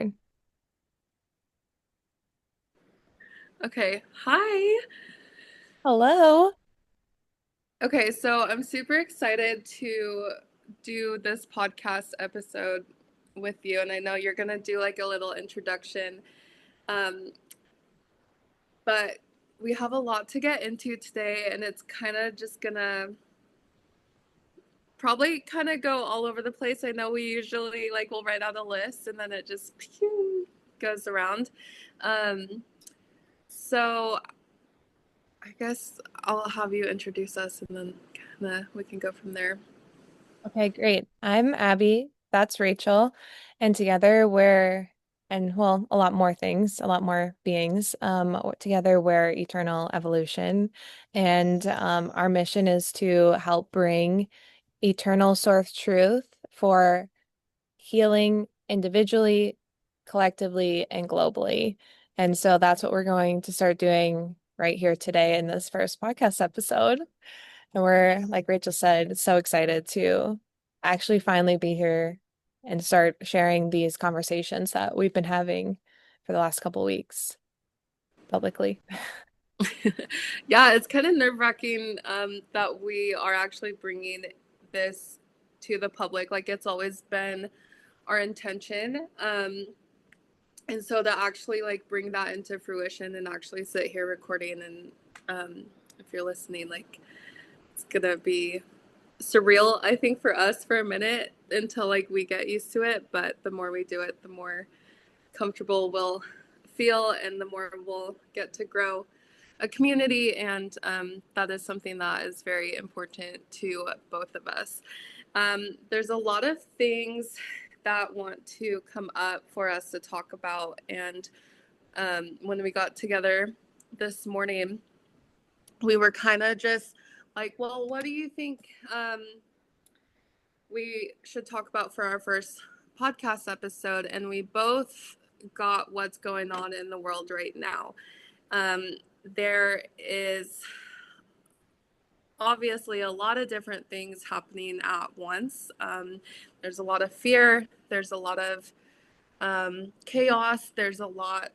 turn. Okay. Hi. Hello. Okay, so I'm super excited to do this podcast episode with you, and I know you're gonna do like a little introduction. Um, but we have a lot to get into today, and it's kind of just gonna probably kind of go all over the place. I know we usually like we'll write out a list and then it just pew, goes around. Um, so I guess I'll have you introduce us, and then kind of we can go from there. Okay, great. I'm Abby. That's Rachel. And together and well, a lot more things, a lot more beings. Together we're eternal evolution. And our mission is to help bring eternal source truth for healing individually, collectively, and globally. And so that's what we're going to start doing right here today in this first podcast episode. And we're, like Rachel said, so excited to actually finally be here and start sharing these conversations that we've been having for the last couple weeks publicly. Yeah, it's kind of nerve-wracking that we are actually bringing this to the public. Like it's always been our intention. And so to actually like bring that into fruition and actually sit here recording and if you're listening, like it's gonna be surreal, I think, for us for a minute until like we get used to it. But the more we do it, the more comfortable we'll feel and the more we'll get to grow a community, and that is something that is very important to both of us. There's a lot of things that want to come up for us to talk about, and when we got together this morning, we were kind of just like, well, what do you think we should talk about for our first podcast episode? And we both got what's going on in the world right now. There is obviously a lot of different things happening at once. There's a lot of fear, there's a lot of chaos, there's a lot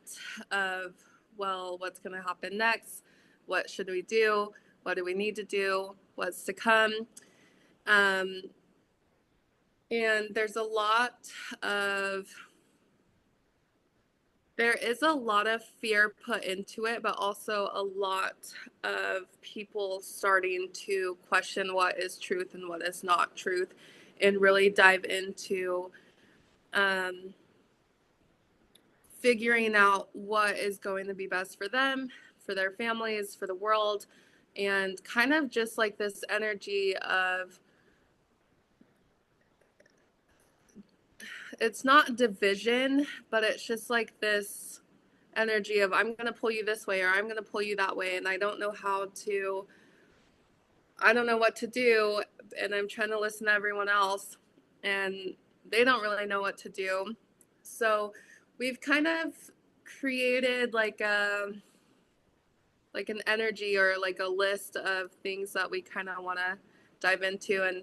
of, well, what's going to happen next? What should we do? What do we need to do? What's to come? Um, and of there is a lot of fear put into it, but also a lot of people starting to question what is truth and what is not truth, and really dive into um, figuring out what is going to be best for them, for their families, for the world, and kind of just like this energy of it's not division, but it's just like this energy of I'm going to pull you this way or I'm going to pull you that way, and I don't know what to do, and I'm trying to listen to everyone else and they don't really know what to do. So we've kind of created like an energy or like a list of things that we kind of want to dive into, and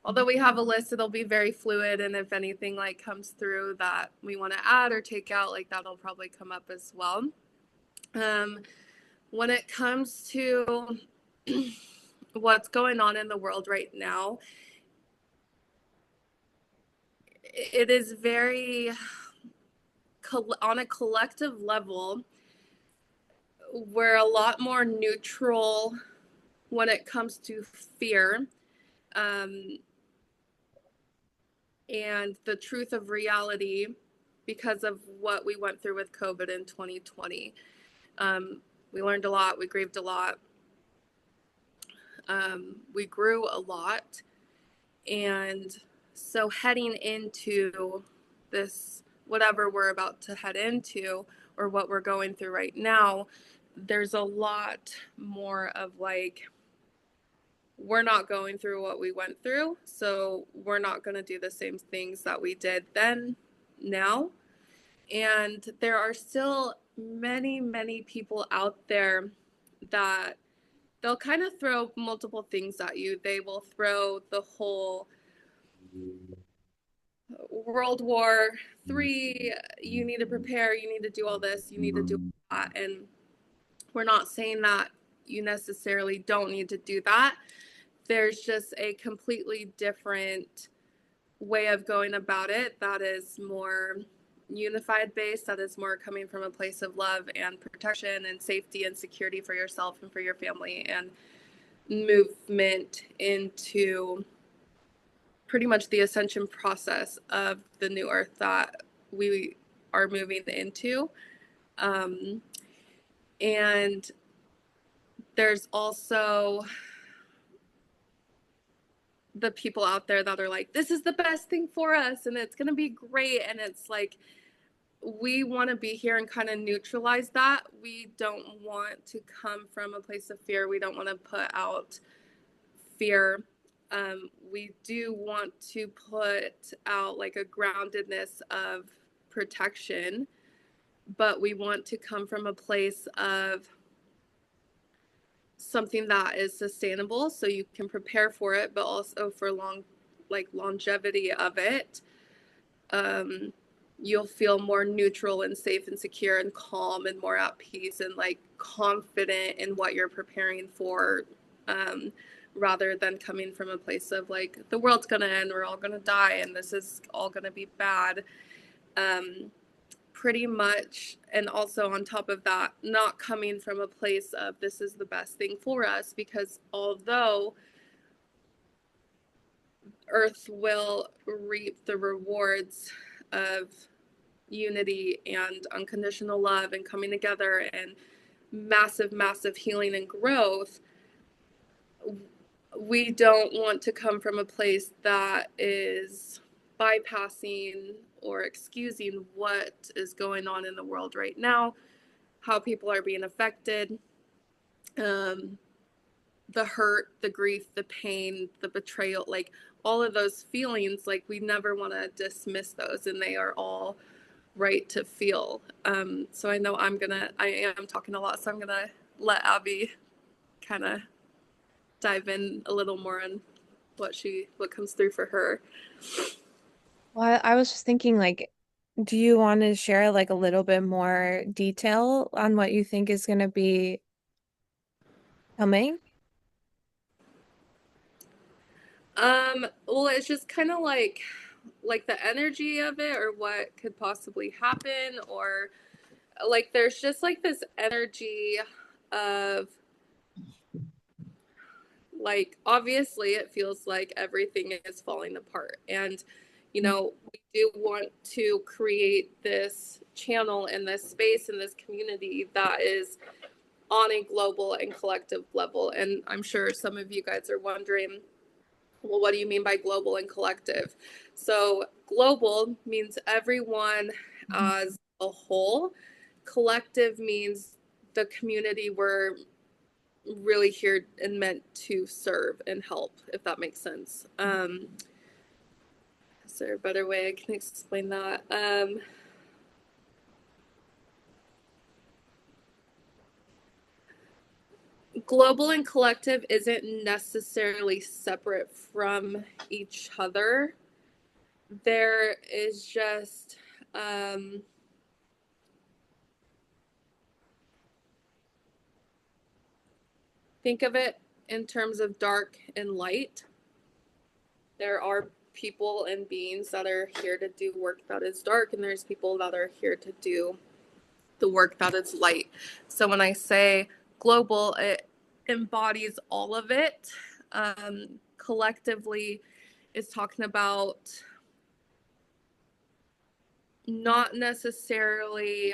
although we have a list, it'll be very fluid, and if anything like comes through that we want to add or take out, like that'll probably come up as well. um, when it comes to what's going on in the world right now, it is very on a collective level, we're a lot more neutral when it comes to fear, um, and the truth of reality because of what we went through with COVID in 2020. We learned a lot, we grieved a lot, we grew a lot. And so heading into this, whatever we're about to head into or what we're going through right now, there's a lot more of like, we're not going through what we went through. So we're not going to do the same things that we did then, now. And there are still many, many people out there that they'll kind of throw multiple things at you. They will throw the whole World War III, you need to prepare, you need to do all this, you need to do that. And we're not saying that you necessarily don't need to do that. There's just a completely different way of going about it that is more unified based, that is more coming from a place of love and protection and safety and security for yourself and for your family, and movement into pretty much the ascension process of the new earth that we are moving into. And there's also the people out there that are like, this is the best thing for us and it's going to be great. And it's like, we want to be here and kind of neutralize that. We don't want to come from a place of fear. We don't want to put out fear. We do want to put out like a groundedness of protection, but we want to come from a place of something that is sustainable so you can prepare for it, but also for longevity of it. You'll feel more neutral and safe and secure and calm and more at peace and like confident in what you're preparing for, rather than coming from a place of like, the world's gonna end, we're all gonna die, and this is all gonna be bad. Pretty much. And also on top of that, not coming from a place of this is the best thing for us, because although Earth will reap the rewards of unity and unconditional love and coming together and massive healing and growth, we don't want to come from a place that is bypassing or excusing what is going on in the world right now, how people are being affected, the hurt, the grief, the pain, the betrayal, like all of those feelings, like we never want to dismiss those, and they are all right to feel. So I know I am talking a lot, so I'm gonna let Abby kind of dive in a little more on what comes through for her. Well, I was just thinking, like, do you want to share like a little bit more detail on what you think is going to be coming? Well, it's just kind of like the energy of it, or what could possibly happen, or like there's just like this energy of like, obviously it feels like everything is falling apart, and we do want to create this channel and this space and this community that is on a global and collective level. And I'm sure some of you guys are wondering, well, what do you mean by global and collective? So global means everyone as a whole. Collective means the community we're really here and meant to serve and help, if that makes sense. Is there a better way I can explain that? Global and collective isn't necessarily separate from each other. There is just think of it in terms of dark and light. There are people and beings that are here to do work that is dark, and there's people that are here to do the work that is light. So when I say global, it embodies all of it. Collectively is talking about not necessarily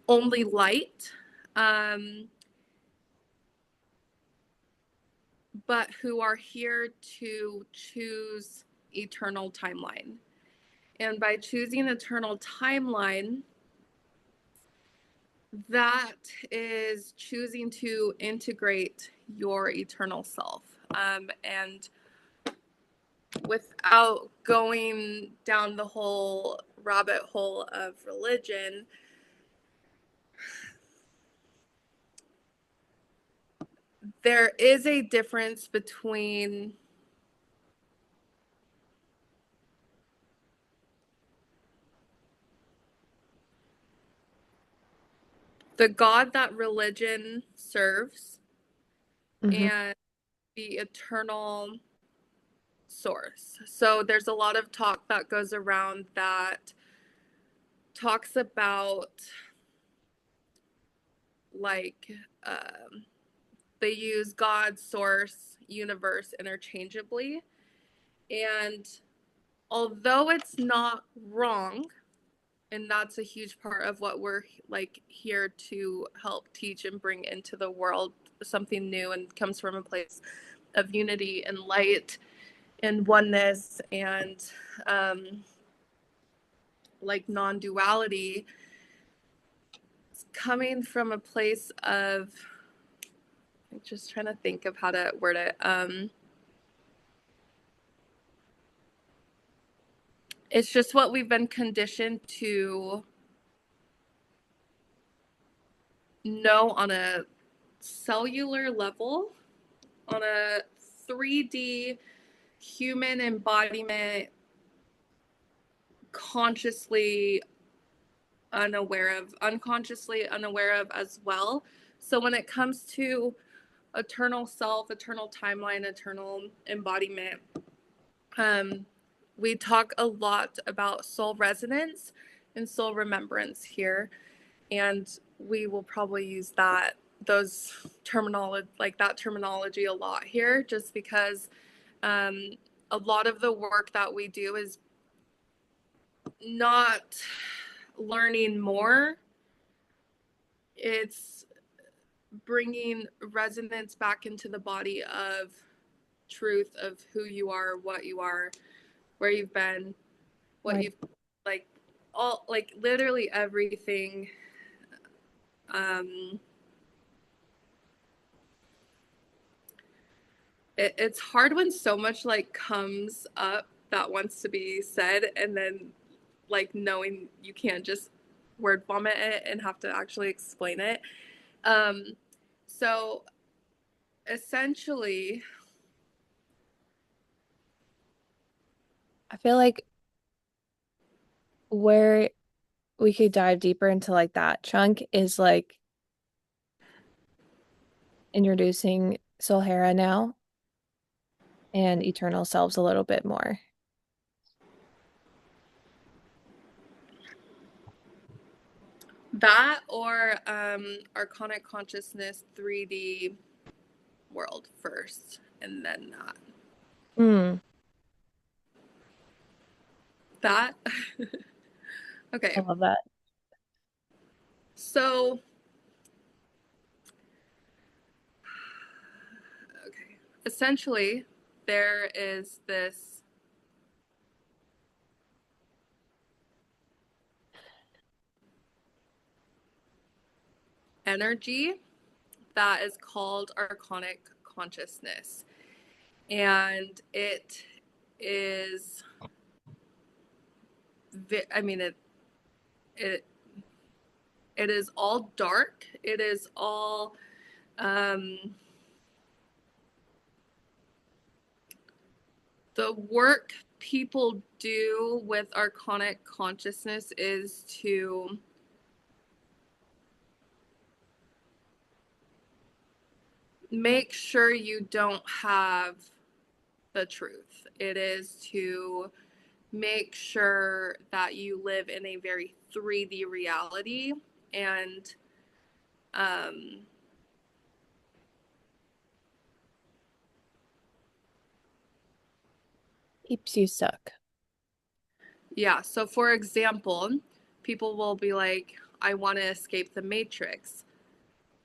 only light, but who are here to choose eternal timeline. And by choosing eternal timeline, that is choosing to integrate your eternal self. And without going down the whole rabbit hole of religion, there is a difference between the God that religion serves Hmm. and the eternal source. So there's a lot of talk that goes around that talks about like they use God, source, universe interchangeably. And although it's not wrong, and that's a huge part of what we're like here to help teach and bring into the world, something new and comes from a place of unity and light and oneness and like non-duality. It's coming from a place of, I'm just trying to think of how to word it. It's just what we've been conditioned to know on a cellular level, on a 3D human embodiment, consciously unaware of, unconsciously unaware of as well. So when it comes to eternal self, eternal timeline, eternal embodiment, um, we talk a lot about soul resonance and soul remembrance here, and we will probably use those terminology, like that terminology, a lot here, just because um, a lot of the work that we do is not learning more. It's bringing resonance back into the body of truth of who you are, what you are, where you've been, what Right. you've like, all like literally everything. Um, it's hard when so much like comes up that wants to be said, and then like knowing you can't just word vomit it and have to actually explain it. Um, so essentially, I feel like where we could dive deeper into like that chunk is like introducing Solhara now and eternal selves a little bit more. that or Archonic Consciousness 3D world first, and then that. Mm, That I okay. love that. So okay, essentially, there is this energy that is called Archonic Consciousness, and it is. I mean, it it is all dark. It is all um, the work people do with Archonic Consciousness is to make sure you don't have the truth. It is to make sure that you live in a very 3D reality, and um, Keeps you stuck. yeah. So, for example, people will be like, I want to escape the matrix.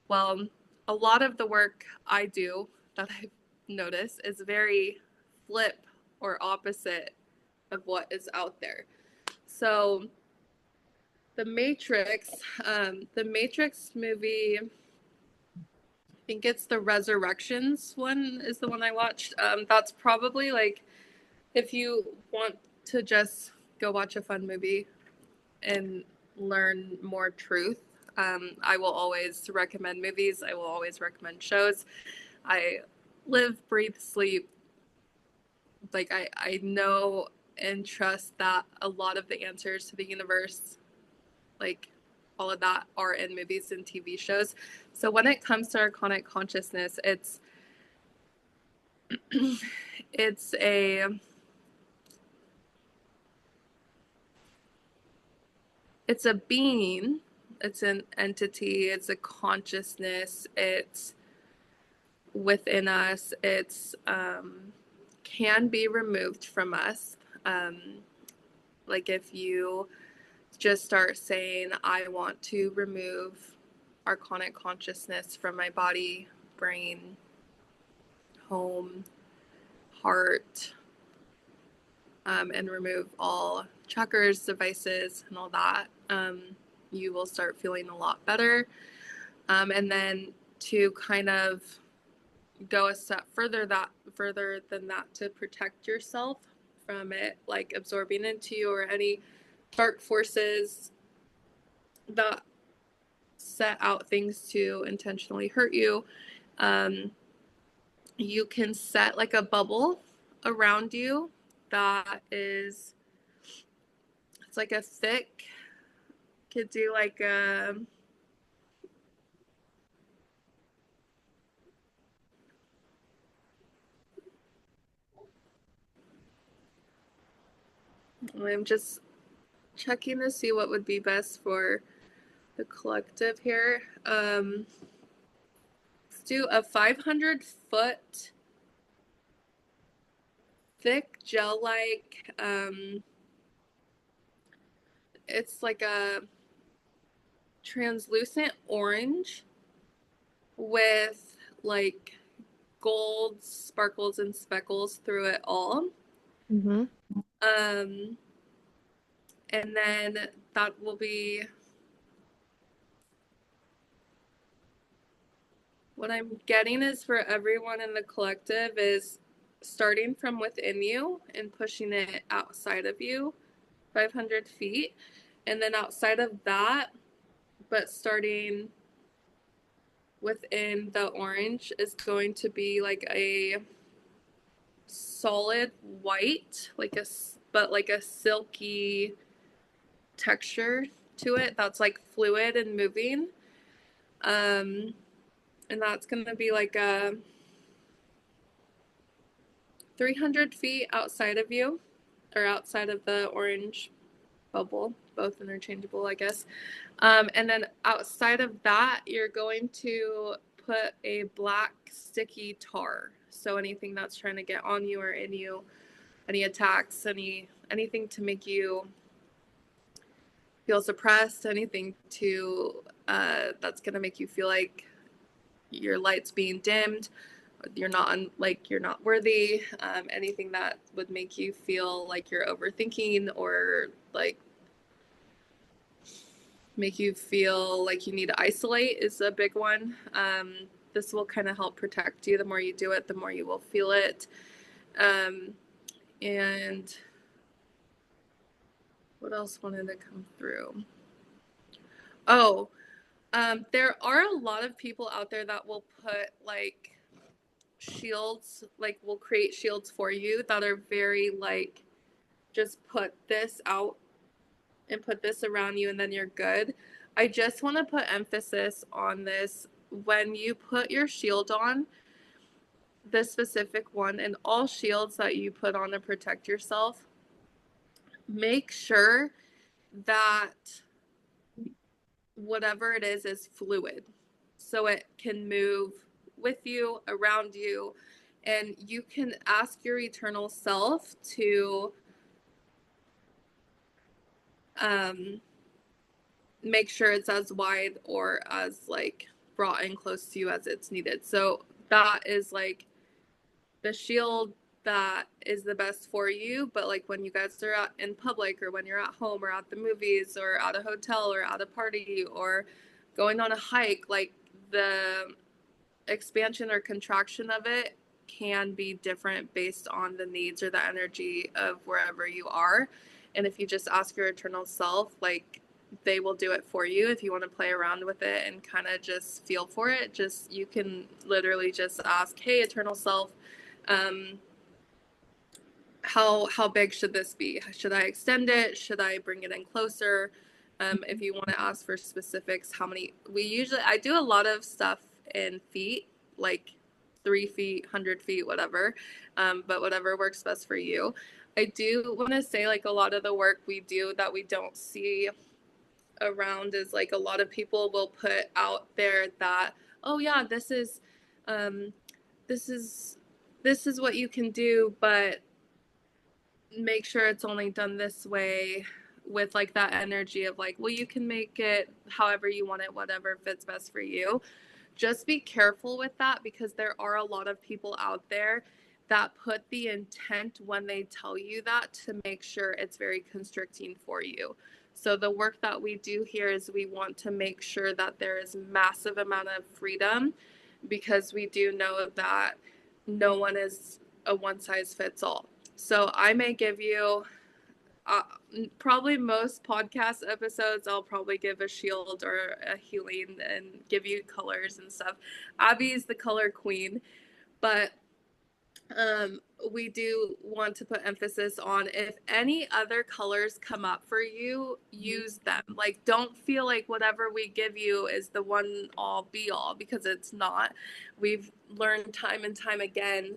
Well, a lot of the work I do that I've noticed is very flip or opposite of what is out there. So, the Matrix movie, I think it's the Resurrections one, is the one I watched. That's probably like, if you want to just go watch a fun movie and learn more truth, I will always recommend movies. I will always recommend shows. I live, breathe, sleep. Like I know and trust that a lot of the answers to the universe, like all of that, are in movies and TV shows. So when it comes to Archonic consciousness, it's a it's a being, it's an entity, it's a consciousness, it's within us, it's can be removed from us. Like if you just start saying, I want to remove Archonic consciousness from my body, brain, home, heart, and remove all trackers, devices, and all that, you will start feeling a lot better. And then to kind of go a step further than that, to protect yourself from it like absorbing into you, or any dark forces that set out things to intentionally hurt you. You can set like a bubble around you that is, it's like a thick, could do like a, I'm just checking to see what would be best for the collective here. Let's do a 500-foot thick gel like, it's like a translucent orange with like gold sparkles and speckles through it all. Mm-hmm. Um, and then that will be, what I'm getting is for everyone in the collective is starting from within you and pushing it outside of you 500 feet. And then outside of that, but starting within the orange, is going to be like a solid white, like a silky texture to it that's like fluid and moving. Um, and that's gonna be like a 300 feet outside of you, or outside of the orange bubble, both interchangeable, I guess. And then outside of that, you're going to put a black sticky tar. So anything that's trying to get on you or in you, any attacks, anything to make you feel suppressed, anything to that's gonna make you feel like your light's being dimmed, you're not like you're not worthy, anything that would make you feel like you're overthinking, or like make you feel like you need to isolate, is a big one. This will kind of help protect you. The more you do it, the more you will feel it. And what else wanted to come through? Oh, there are a lot of people out there that will put like shields, like will create shields for you that are very like, just put this out and put this around you and then you're good. I just want to put emphasis on this. When you put your shield on, this specific one, and all shields that you put on to protect yourself, make sure that whatever it is fluid. So it can move with you, around you, and you can ask your eternal self to um, make sure it's as wide or as like brought in close to you as it's needed. So that is like the shield that is the best for you. But like when you guys are out in public, or when you're at home, or at the movies, or at a hotel, or at a party, or going on a hike, like the expansion or contraction of it can be different based on the needs or the energy of wherever you are. And if you just ask your eternal self, like they will do it for you. If you want to play around with it and kind of just feel for it, just you can literally just ask, hey, eternal self, um, how big should this be? Should I extend it? Should I bring it in closer? If you want to ask for specifics, how many? I do a lot of stuff in feet, like 3 feet, 100 feet, whatever. But whatever works best for you. I do want to say, like, a lot of the work we do that we don't see around is like a lot of people will put out there that, oh yeah, um, this is this is what you can do, but make sure it's only done this way, with like that energy of like, well, you can make it however you want it, whatever fits best for you. Just be careful with that, because there are a lot of people out there that put the intent when they tell you that to make sure it's very constricting for you. So the work that we do here is we want to make sure that there is massive amount of freedom, because we do know that no one is a one size fits all. So I may give you, uh, probably most podcast episodes, I'll probably give a shield or a healing and give you colors and stuff. Abby's the color queen, but um, we do want to put emphasis on, if any other colors come up for you, use them. Like, don't feel like whatever we give you is the one all be all, because it's not. We've learned time and time again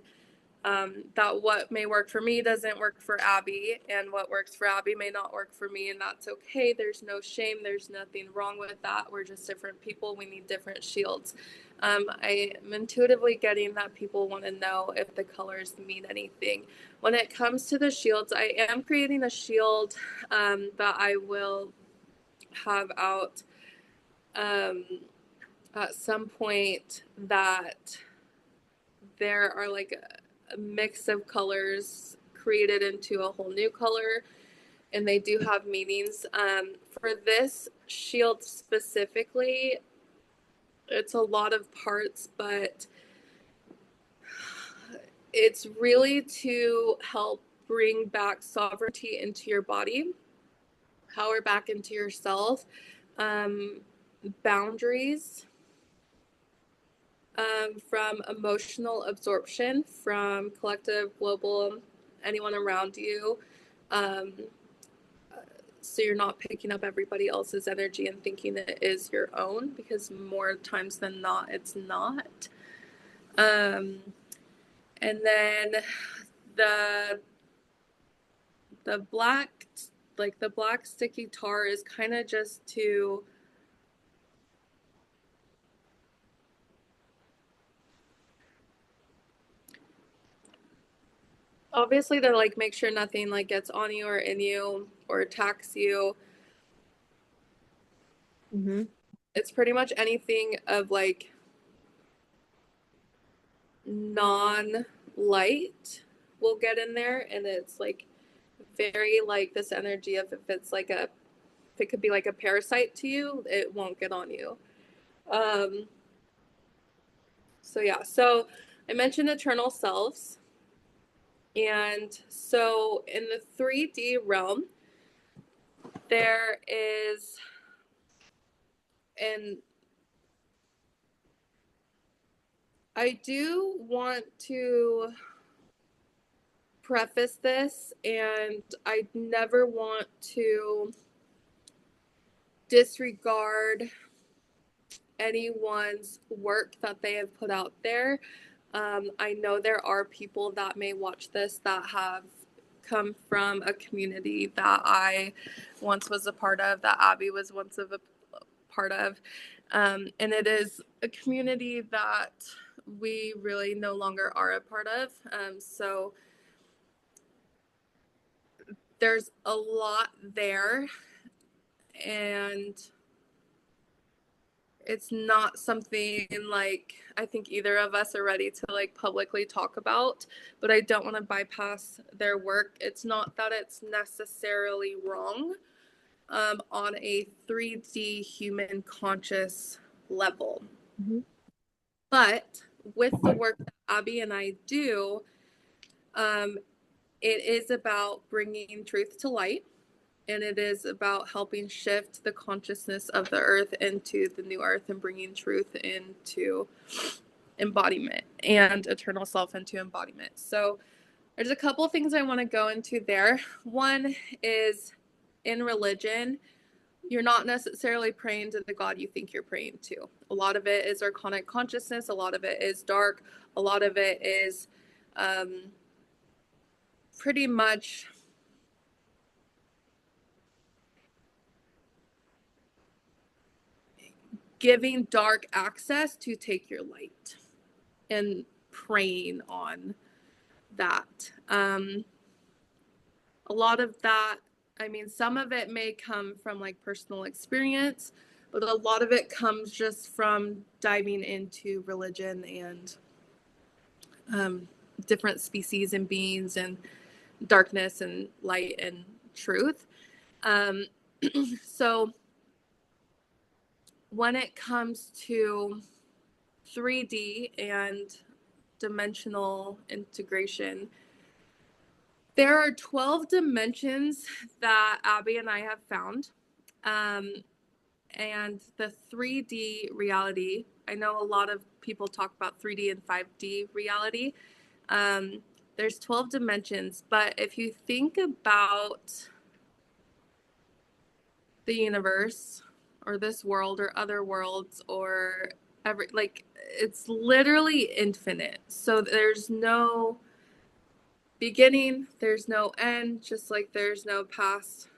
that what may work for me doesn't work for Abby, and what works for Abby may not work for me, and that's okay. There's no shame. There's nothing wrong with that. We're just different people. We need different shields. I am intuitively getting that people want to know if the colors mean anything. When it comes to the shields, I am creating a shield that I will have out um, at some point, that there are like a mix of colors created into a whole new color, and they do have meanings. For this shield specifically, it's a lot of parts, but it's really to help bring back sovereignty into your body, power back into yourself, um, boundaries, from emotional absorption, from collective, global, anyone around you. Um, so you're not picking up everybody else's energy and thinking it is your own, because more times than not, it's not. Um, and then the the black, like the black sticky tar, is kind of just to, obviously, to like make sure nothing like gets on you or in you or attacks you. Mm-hmm. It's pretty much anything of like non light will get in there, and it's like very like this energy of, if it could be like a parasite to you, it won't get on you. um so yeah, so I mentioned eternal selves, and so in the 3D realm there is, and I do want to preface this, and I never want to disregard anyone's work that they have put out there. I know there are people that may watch this that have come from a community that I once was a part of, that Abby was once of a part of. And it is a community that we really no longer are a part of. So there's a lot there, and it's not something like I think either of us are ready to like publicly talk about, but I don't want to bypass their work. It's not that it's necessarily wrong on a 3D human conscious level. Mm-hmm. But with the work that Abby and I do, um, it is about bringing truth to light. and it is about helping shift the consciousness of the earth into the new earth and bringing truth into embodiment and eternal self into embodiment. So there's a couple of things I want to go into there. One is in religion, you're not necessarily praying to the God you think you're praying to. A lot of it is Archonic consciousness, a lot of it is dark, a lot of it is pretty much giving dark access to take your light and preying on that. A lot of that, I mean, some of it may come from like personal experience, but a lot of it comes just from diving into religion and different species and beings and darkness and light and truth. Um, so when it comes to 3D and dimensional integration, there are 12 dimensions that Abby and I have found. And the 3D reality, I know a lot of people talk about 3D and 5D reality. There's 12 dimensions, but if you think about the universe or this world or other worlds or every, like, it's literally infinite. So there's no beginning, there's no end, just like there's no past,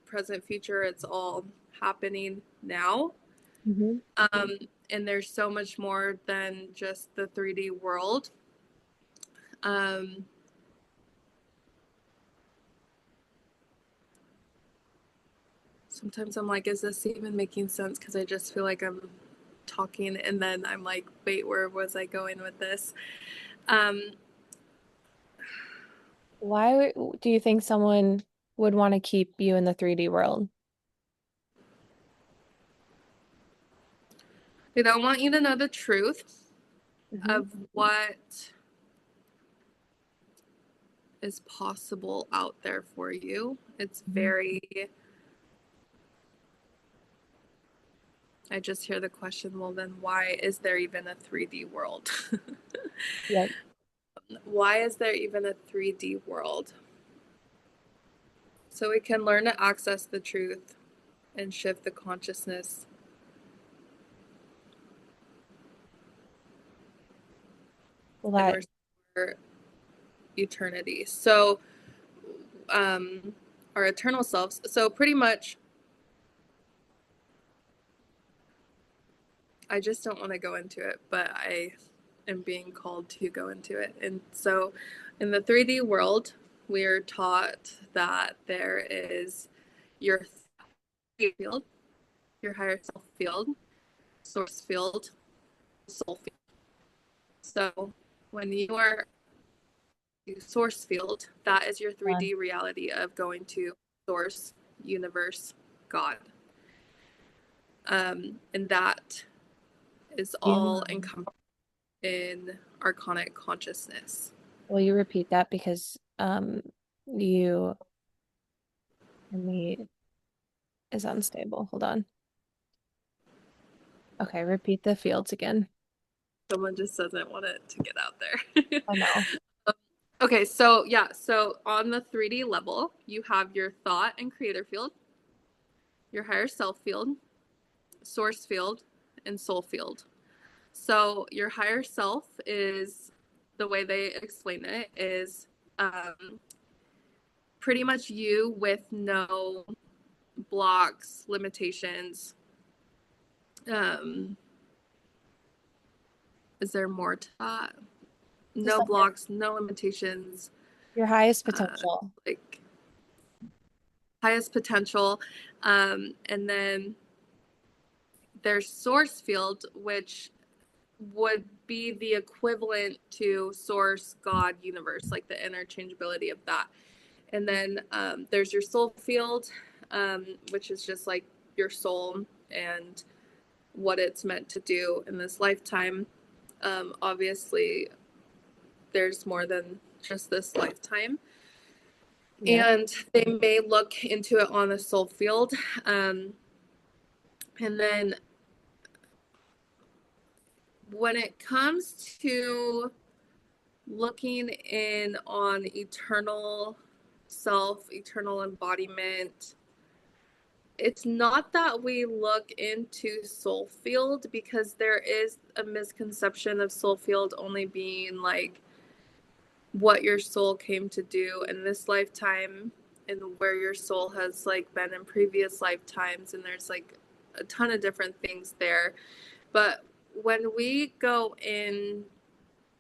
present, future. It's all happening now. Mhm. Um, and there's so much more than just the 3D world. Um, Sometimes I'm like, is this even making sense? Because I just feel like I'm talking and then I'm like, wait, where was I going with this? Um, Do you think someone would want to keep you in the 3D world? they don't want you to know the truth Hmm. of what is possible out there for you. It's Mhm. very, I just hear the question, well, then why is there even a 3D world? Yep. Why is there even a 3D world? So we can learn to access the truth and shift the consciousness Well, and that restore eternity. So, our eternal selves. So, pretty much, I just don't want to go into it, but I am being called to go into it. And so, in the 3D world, we are taught that there is your field, your higher self field, source field, soul field. So, when you are source field, that is your fun. 3D reality of going to source, universe, God. And that is Yeah. all encompassed in Archonic consciousness. Will you repeat that because you and me is unstable. Hold on. Okay, repeat the fields again. Someone just doesn't want it to get out there. I know. Okay, so yeah, so on the 3D level, you have your thought and creator field, your higher self field, source field, and soul field. So your higher self is the way they explain it is pretty much you with no blocks, limitations. Um, is there more to that? Just No like blocks, no limitations, your highest uh, potential. like highest potential. And then there's source field, which would be the equivalent to source, God, universe, like the interchangeability of that. And then there's your soul field, which is just like your soul and what it's meant to do in this lifetime. Obviously, there's more than just this lifetime. Yeah. and they may look into it on a soul field. And then when it comes to looking in on eternal self, eternal embodiment, it's not that we look into soul field, because there is a misconception of soul field only being like what your soul came to do in this lifetime and where your soul has like been in previous lifetimes, and there's like a ton of different things there. But when we go in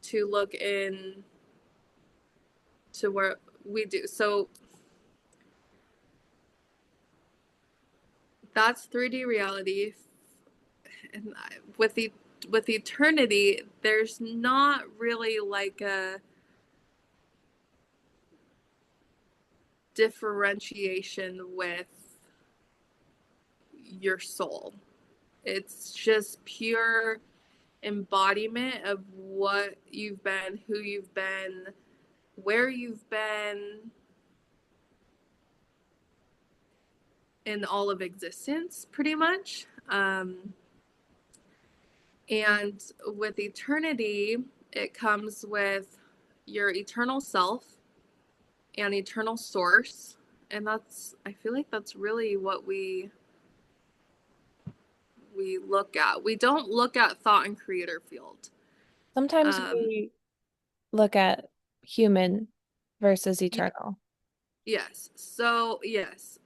to look in to where we do, so that's 3D reality. And with eternity, there's not really like a differentiation with your soul. It's just pure embodiment of what you've been, who you've been, where you've been in all of existence, pretty much. And with eternity, it comes with your eternal self and eternal source. And that's, I feel like that's really what we look at. We don't look at thought and creator field. Sometimes Um, we look at human versus yeah, eternal. yes. So, yes,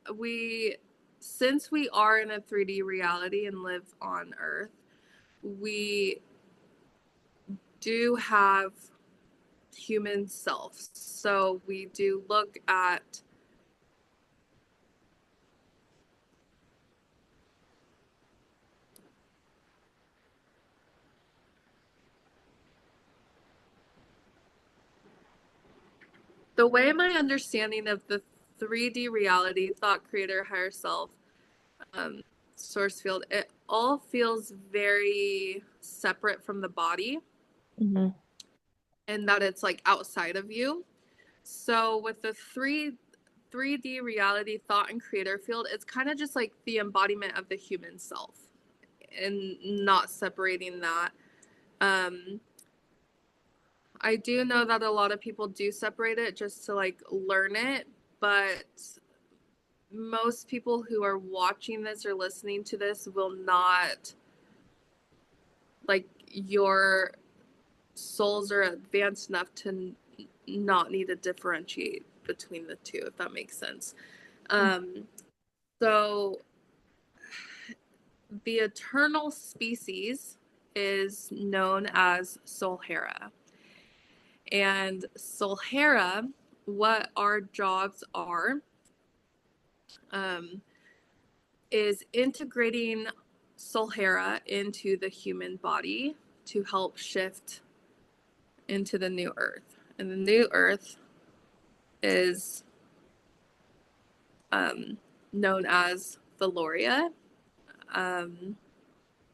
since we are in a 3D reality and live on Earth, we do have human selves. So, we do look at the way my understanding of the 3D reality, thought creator, higher self, um, source field, it all feels very separate from the body, Hmm. and that it's like outside of you. So with the 3D reality, thought and creator field, it's kind of just like the embodiment of the human self, and not separating that. Um, I do know that a lot of people do separate it just to like learn it, but most people who are watching this or listening to this will not, like, your souls are advanced enough to not need to differentiate between the two, if that makes sense. Um, so the eternal species is known as Solhara. And Solhara, what our jobs are, um, is integrating Solhara into the human body to help shift into the new earth. And the new earth is known as Valoria. Um,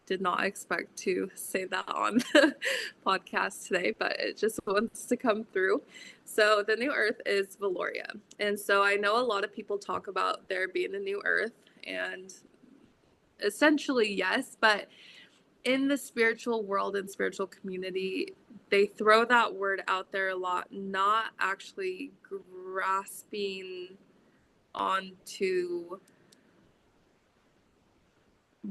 did not expect to say that on the podcast today, but it just wants to come through. So the new earth is Valoria. And so I know a lot of people talk about there being a new earth, and essentially, yes, but in the spiritual world and spiritual community, they throw that word out there a lot, not actually grasping onto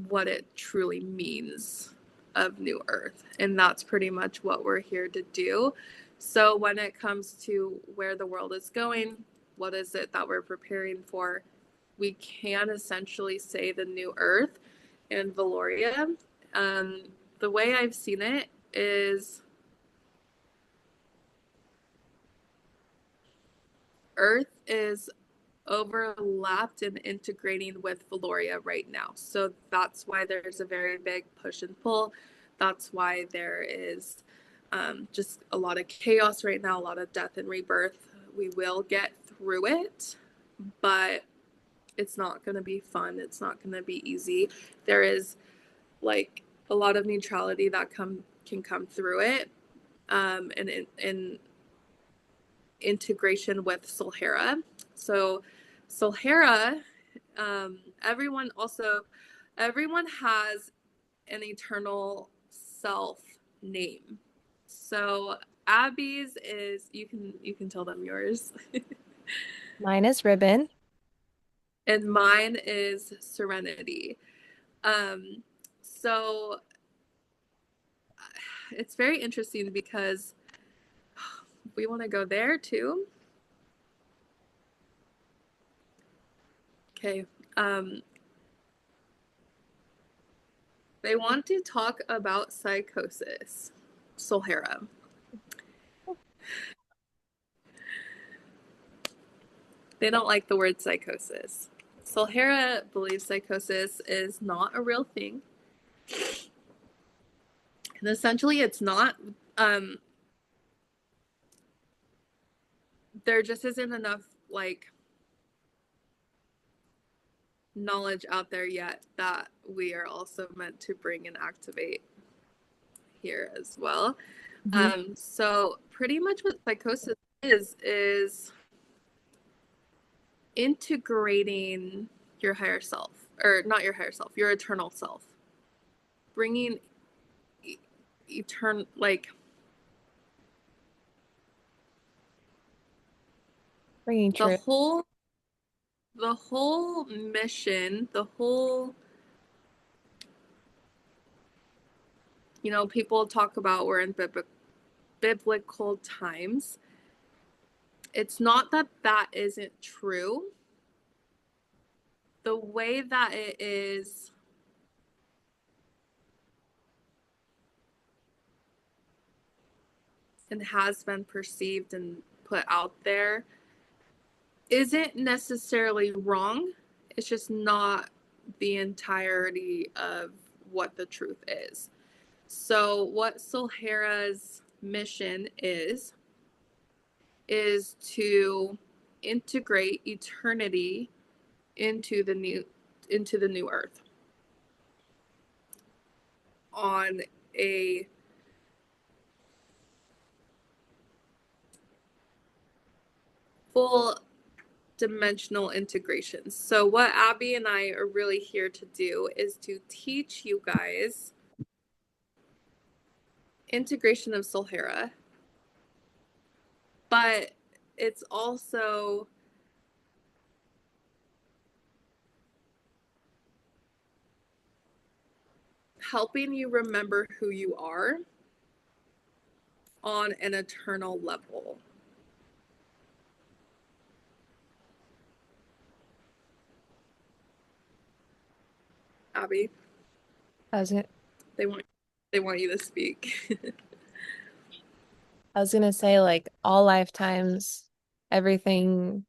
what it truly means of new earth. And that's pretty much what we're here to do. So when it comes to where the world is going, what is it that we're preparing for, we can essentially say the new earth and Valoria. um, the way I've seen it is earth is overlapped and integrating with Valoria right now. So that's why there's a very big push and pull. That's why there is just a lot of chaos right now, a lot of death and rebirth. We will get through it, but it's not going to be fun. It's not going to be easy. There is like a lot of neutrality that can come through it. And integration with Solhara. So Solhara, everyone has an eternal self name. So Abby's is, you can tell them yours. Mine is ribbon. And mine is serenity. Um, so it's very interesting because we want to go there too. Okay. Um, they want to talk about psychosis. Solhara. They don't like the word psychosis. Solhara believes psychosis is not a real thing. And essentially, it's not. Um, there just isn't enough like knowledge out there yet that we are also meant to bring and activate here as well. Hmm. So pretty much what psychosis is integrating your higher self, or not your higher self, your eternal self, bringing eternal, like Bringing the truth. whole the whole mission, the whole, people talk about we're in biblical times. It's not that that isn't true. The way that it is and has been perceived and put out there isn't necessarily wrong. It's just not the entirety of what the truth is. So, what Solhara's mission is to integrate eternity into the new earth on a full dimensional integration. So what Abby and I are really here to do is to teach you guys integration of Solhara, but it's also helping you remember who you are on an eternal level. Abby, I was gonna, they want they want you to speak. I was gonna say like all lifetimes, everything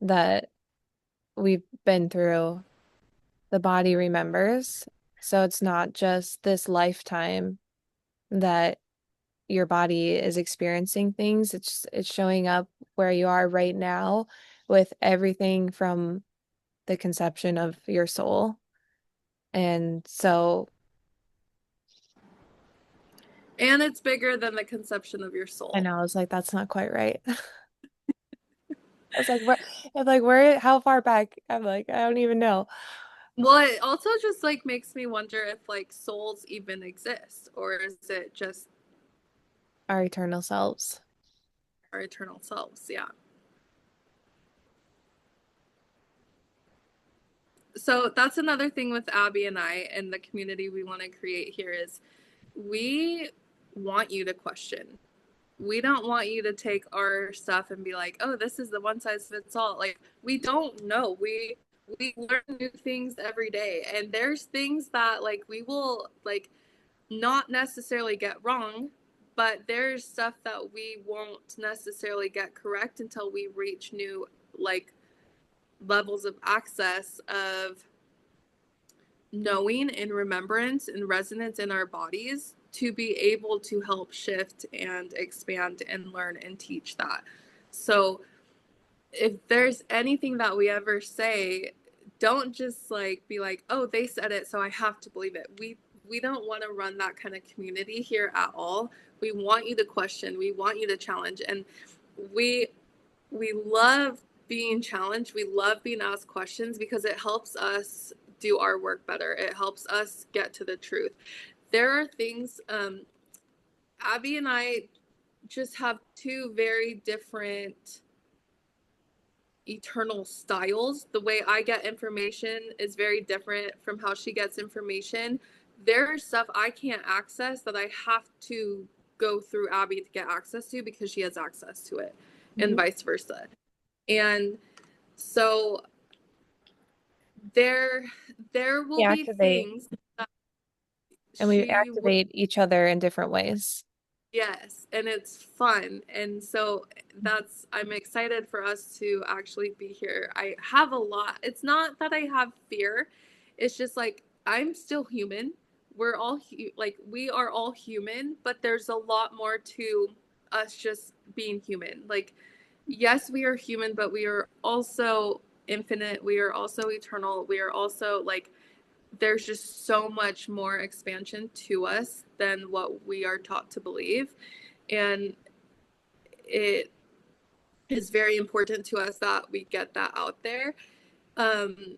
that we've been through, the body remembers. So it's not just this lifetime that your body is experiencing things. It's showing up where you are right now with everything from the conception of your soul. And so, And it's bigger than the conception of your I soul. know I was like, that's not quite right. I was like, where, I'm like, where, how far back? I'm like, I don't even know. Well, it also just like makes me wonder if like souls even exist, or is it just Our eternal selves. our eternal selves? Yeah. So that's another thing with Abby and I and the community we want to create here is we want you to question. We don't want you to take our stuff and be like, "Oh, this is the one size fits all." Like we don't know. We learn new things every day, and there's things that like we will like not necessarily get wrong, but there's stuff that we won't necessarily get correct until we reach new like levels of access of knowing and remembrance and resonance in our bodies to be able to help shift and expand and learn and teach that. So if there's anything that we ever say, don't just like be like, oh, they said it, so I have to believe it. We don't want to run that kind of community here at all. We want you to question, we want you to challenge, and we we love being challenged. We love being asked questions because it helps us do our work better. It helps us get to the truth. There are things, Abby and I just have two very different eternal styles. The way I get information is very different from how she gets information. There's stuff I can't access that I have to go through Abby to get access to because she has access to it, and Mhm. vice versa. And so there there We will be activate things that and we she will. activate each other in different ways. Yes, and it's fun. And so that's, I'm excited for us to actually be here. I have a lot. It's not that I have fear. It's just like I'm still human. We're all like we are all human, but there's a lot more to us just being human. Like yes, we are human, but we are also infinite. We are also eternal. We are also like there's just so much more expansion to us than what we are taught to believe. And it is very important to us that we get that out there. Um,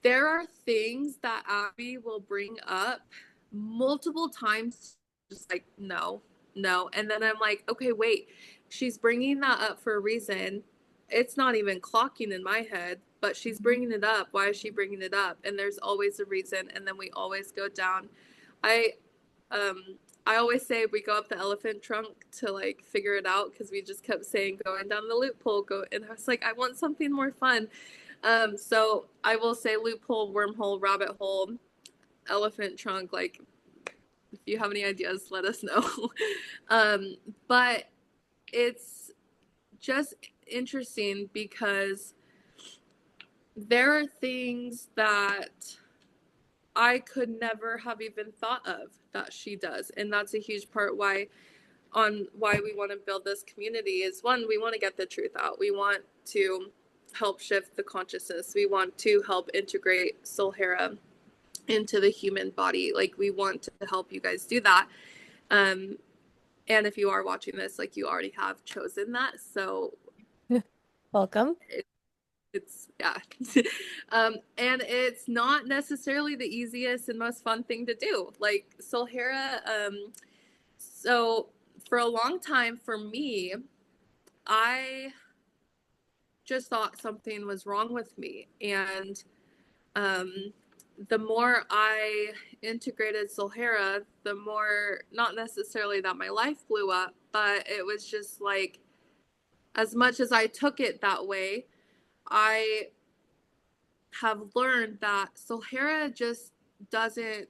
there are things that Abby will bring up multiple times, just like, no, no. And then I'm like, okay, wait, she's bringing that up for a reason. It's not even clocking in my head, but she's bringing it up. Why is she bringing it up? And there's always a reason. And then we always go down. I, um, I always say we go up the elephant trunk to like figure it out because we just kept saying going down the loophole. Go, and I was like, I want something more fun. So I will say loophole, wormhole, rabbit hole, elephant trunk. Like, if you have any ideas, let us know. um, but it's just interesting because there are things that I could never have even thought of that she does, and that's a huge part why we want to build this community is one, we want to get the truth out. We want to help shift the consciousness. We want to help integrate Solhara into the human body. Like we want to help you guys do that. Um, and if you are watching this, like you already have chosen that. So Welcome. it, it's yeah. And it's not necessarily the easiest and most fun thing to do. Like Solhara, so for a long time for me, I just thought something was wrong with me. And um, the more I integrated Solhara, the more, not necessarily that my life blew up, but it was just like, as much as I took it that way, I have learned that Solhara just doesn't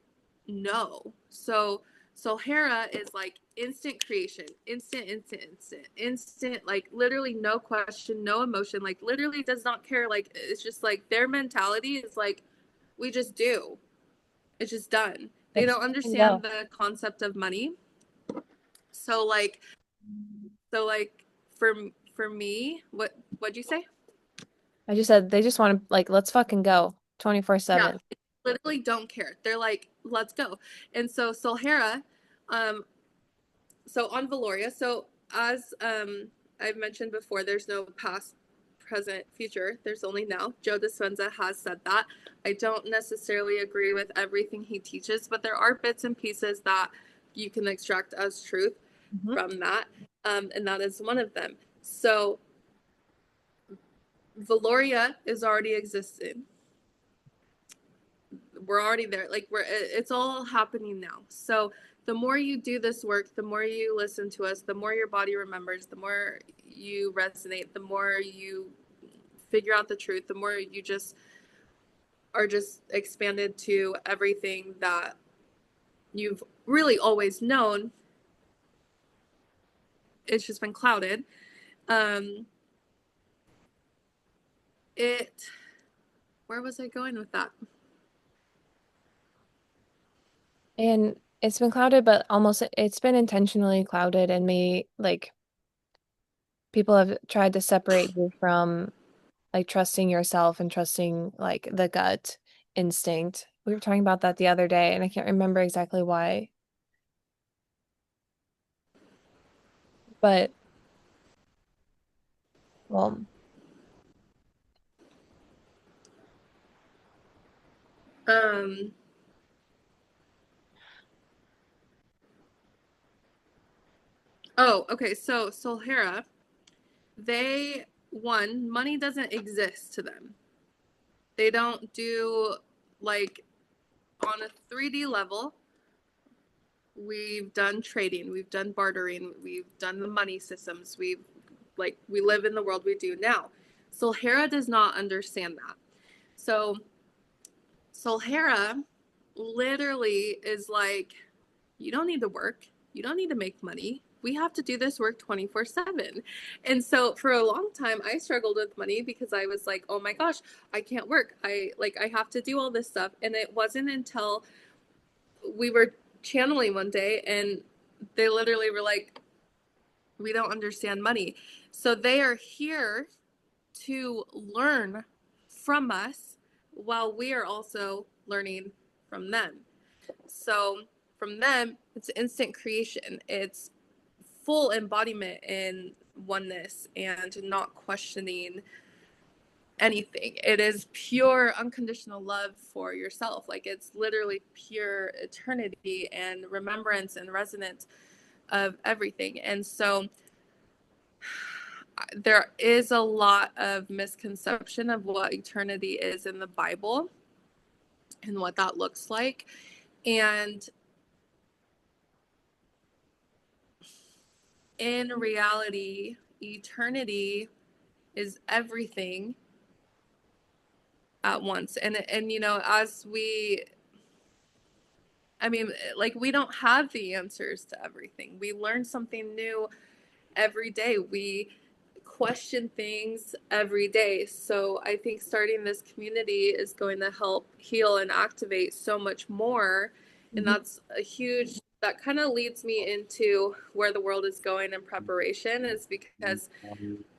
know. So Solhara is like instant creation, instant, like literally no question, no emotion, like literally does not care. Like it's just like their mentality is like, we just do. It's just done. They Let's don't fucking understand go. the concept of money. So like, so like for for me, what'd you say? I just said they just want to like let's fucking go Yeah, 24/7. they literally don't care. They're like, let's go. And so Solhara, um, so on Valoria, so as I've mentioned before, there's no past, present, future. There's only now. Joe Dispenza has said that. I don't necessarily agree with everything he teaches, but there are bits and pieces that you can extract as truth Mhm. from that, and that is one of them. So Valoria is already existing. We're already there. Like it's all happening now. So the more you do this work, the more you listen to us, the more your body remembers, the more you resonate, the more you figure out the truth, the more you just are just expanded to everything that you've really always known. It's just been clouded. Um, it. Where was I going with that? And it's been clouded, but almost it's been intentionally clouded and me like people have tried to separate you from like trusting yourself and trusting like the gut instinct. We were talking about that the other day and I can't remember exactly why, but Well, Um, oh, okay. So Solhara, money doesn't exist to them. They don't do like on a 3D level. We've done trading, we've done bartering, we've done the money systems, we live in the world we do now. Solhara does not understand that. So Solhara literally is like, you don't need to work, you don't need to make money. We have to do this work 24/7. And so for a long time I struggled with money because I was like, oh my gosh, I can't work. I have to do all this stuff. And it wasn't until we were channeling one day and they literally were like, we don't understand money. So they are here to learn from us while we are also learning from them. So from them, it's instant creation. It's full embodiment in oneness and not questioning anything. It is pure unconditional love for yourself. Like it's literally pure eternity and remembrance and resonance of everything. And so there is a lot of misconception of what eternity is in the Bible and what that looks like. And in reality, eternity is everything at once. And you know, as we I mean, like we don't have the answers to everything. We learn something new every day. We question things every day. So I think starting this community is going to help heal and activate so much more. And mhm. that's that kind of leads me into where the world is going in preparation, is because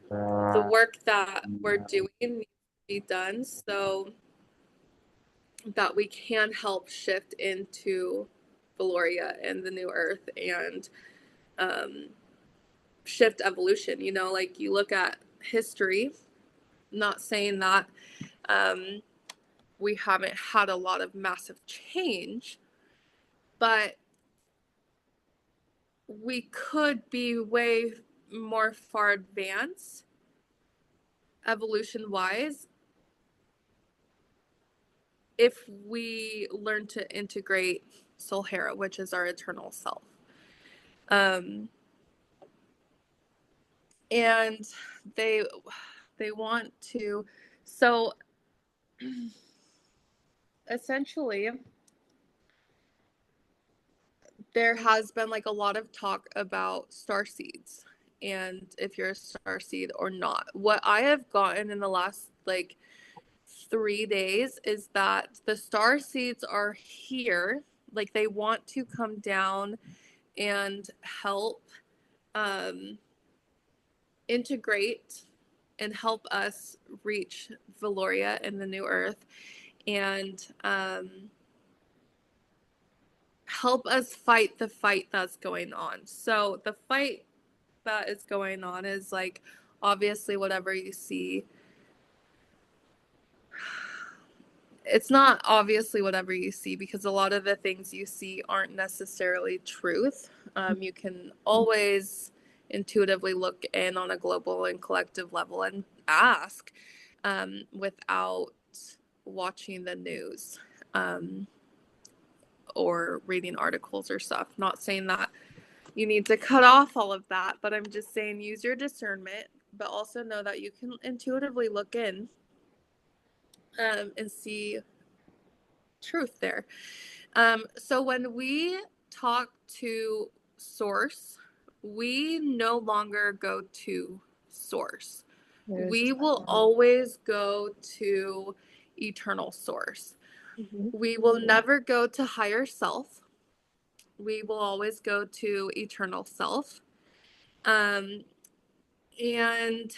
the work that we're doing needs to be done so that we can help shift into Valoria and the new earth and um, shift evolution. You know, like you look at history, not saying that um, we haven't had a lot of massive change, but we could be way more far advanced evolution wise if we learn to integrate Solhara, which is our eternal self. Um, and they they want to, so essentially there has been like a lot of talk about star seeds and if you're a star seed or not. What I have gotten in the last like 3 days is that the star seeds are here, like they want to come down and help um, integrate and help us reach Valoria and the new earth and help us fight the fight that's going on. So the fight that is going on is like obviously whatever you see. It's not obviously whatever you see because a lot of the things you see aren't necessarily truth. You can always intuitively look in on a global and collective level and ask without watching the news or reading articles or stuff. Not saying that you need to cut off all of that, but I'm just saying use your discernment, but also know that you can intuitively look in and see truth there. So when we talk to source, we no longer go to source. There's We will always go to eternal source. mhm. We will never go to higher self. We will always go to eternal self. Um, and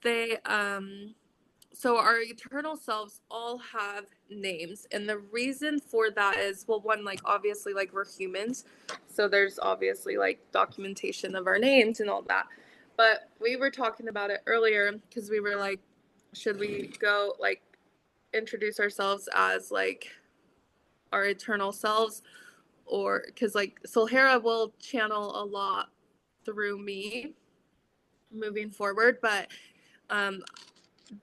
they, so our eternal selves all have names. And the reason for that is, well, one, like obviously like we're humans, so there's obviously like documentation of our names and all that. But we were talking about it earlier because we were like, should we go like introduce ourselves as like our eternal selves, or because like Solhara will channel a lot through me moving forward, but um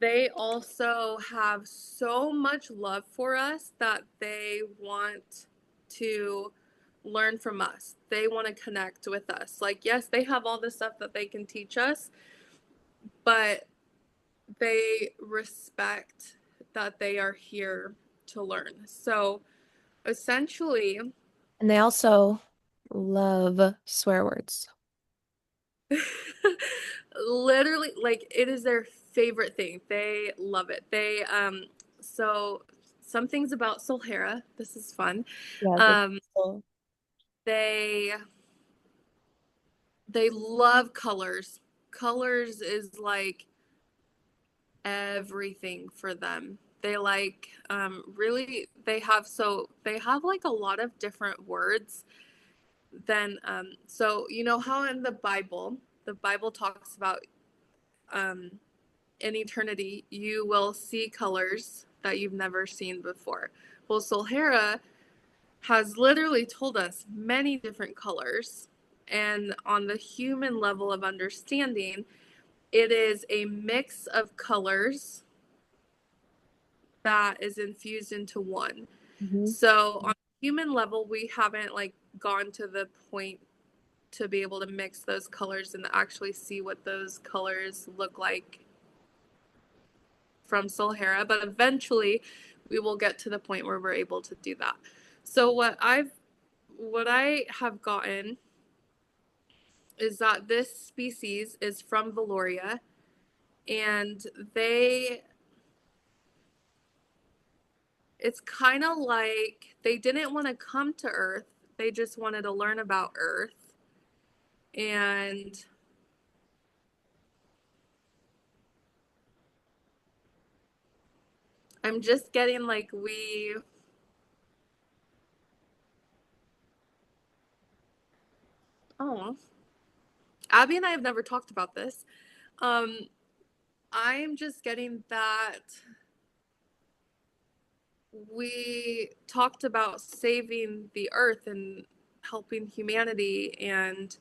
they also have so much love for us that they want to learn from us. They want to connect with us. Like, yes, they have all the stuff that they can teach us, but they respect that they are here to learn. So essentially, And they also love swear words. literally, like, it is their favorite thing. They love it. So some things about Solhara, this is fun. Yeah, this Um, so they they love colors. Colors is like everything for them. They like really they have like a lot of different words than so you know how in the Bible talks about um in eternity you will see colors that you've never seen before. Well, Solhara has literally told us many different colors, and on the human level of understanding, it is a mix of colors that is infused into one. mhm. So on a human level, we haven't like gone to the point to be able to mix those colors and actually see what those colors look like from Solhara, but eventually we will get to the point where we're able to do that. So what I have gotten is that this species is from Valoria, and they it's kind of like they didn't want to come to Earth. They just wanted to learn about Earth. And I'm just getting like oh, Abby and I have never talked about this. Um, I'm just getting that we talked about saving the earth and helping humanity, and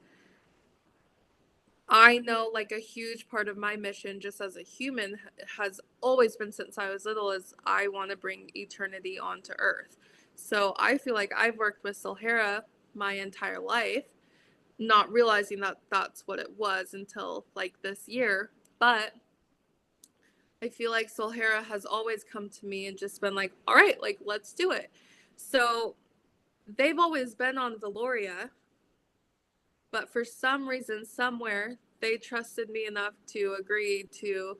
I know like a huge part of my mission just as a human has always been since I was little is I want to bring eternity onto earth. So I feel like I've worked with Solhara my entire life, not realizing that that's what it was until like this year. But I feel like Solhara has always come to me and just been like, all right, like let's do it. So they've always been on Valoria, but for some reason, somewhere, they trusted me enough to agree to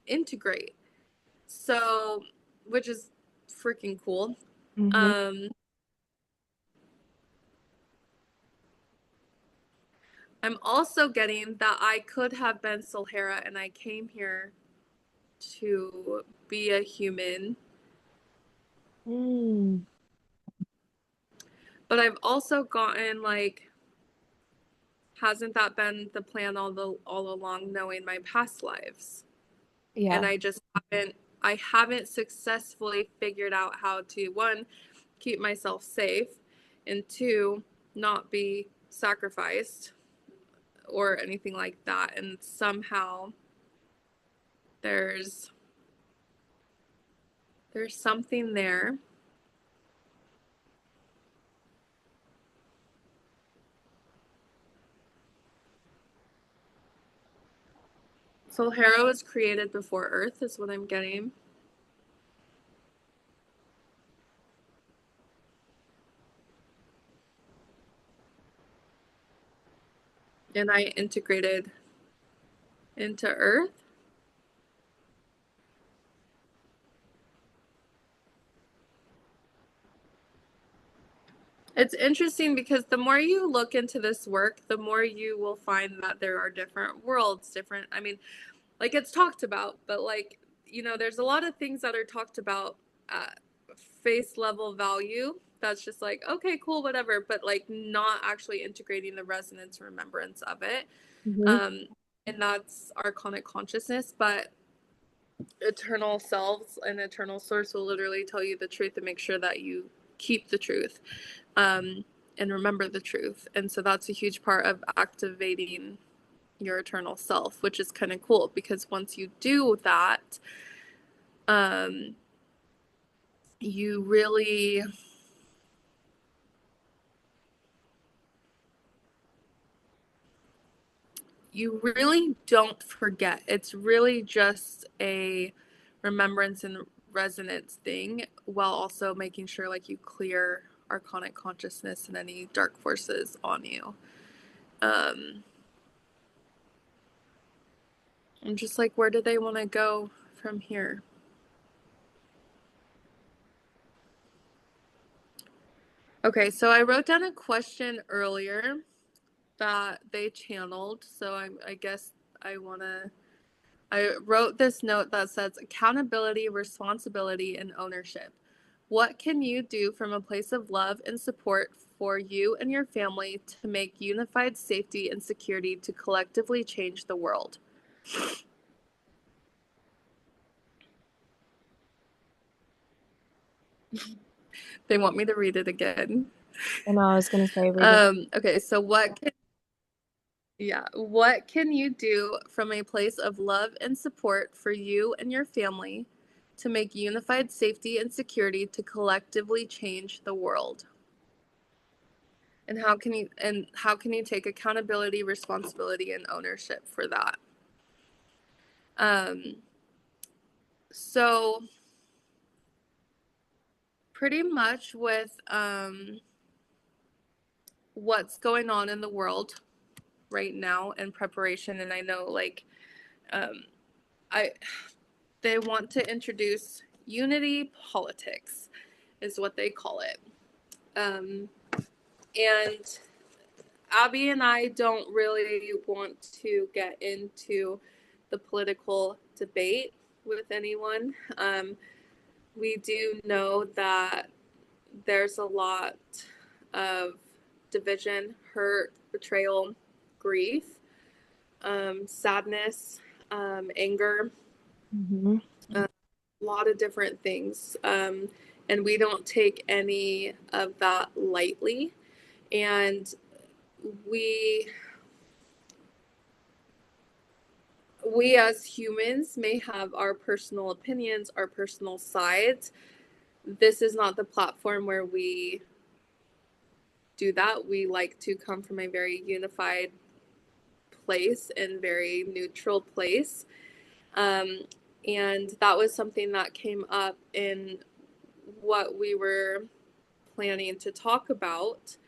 integrate. So, which is freaking cool. Mhm. Um, I'm also getting that I could have been Solhara and I came here to be a human, Mm. but I've also gotten like, hasn't that been the plan all along, knowing my past lives? And Yeah. I haven't successfully figured out how to, one, keep myself safe, and two, not be sacrificed or anything like that. And somehow there's there's something there. Solhara was created before Earth is what I'm getting. And I integrated into Earth. It's interesting because the more you look into this work, the more you will find that there are different worlds, different, I mean, like it's talked about, but like, you know, there's a lot of things that are talked about face level value that's just like, okay, cool, whatever, but like not actually integrating the resonance and remembrance of it. Hmm. Um, and that's Archonic Consciousness, but eternal selves and eternal source will literally tell you the truth and make sure that you keep the truth, um, and remember the truth. And so that's a huge part of activating your eternal self, which is kind of cool because once you do that, um, you really you really don't forget. It's really just a remembrance and resonance thing while also making sure like you clear archonic consciousness and any dark forces on you. Um, I'm just like, where do they want to go from here? Okay, so I wrote down a question earlier that they channeled. So I guess I want to I wrote this note that says accountability, responsibility, and ownership. What can you do from a place of love and support for you and your family to make unified safety and security to collectively change the world? They want me to read it again. And I was going to say, read it. Okay, so what can you do from a place of love and support for you and your family to make unified safety and security to collectively change the world? And how can you take accountability, responsibility, and ownership for that? Um, so pretty much with what's going on in the world right now in preparation, and I know like um, I they want to introduce unity politics, is what they call it. Um, and Abby and I don't really want to get into the political debate with anyone. We do know that there's a lot of division, hurt, betrayal, grief, sadness, anger, Hmm. a lot of different things. And we don't take any of that lightly. And we we as humans may have our personal opinions, our personal sides. This is not the platform where we do that. We like to come from a very unified place and very neutral place. Um, and that was something that came up in what we were planning to talk about.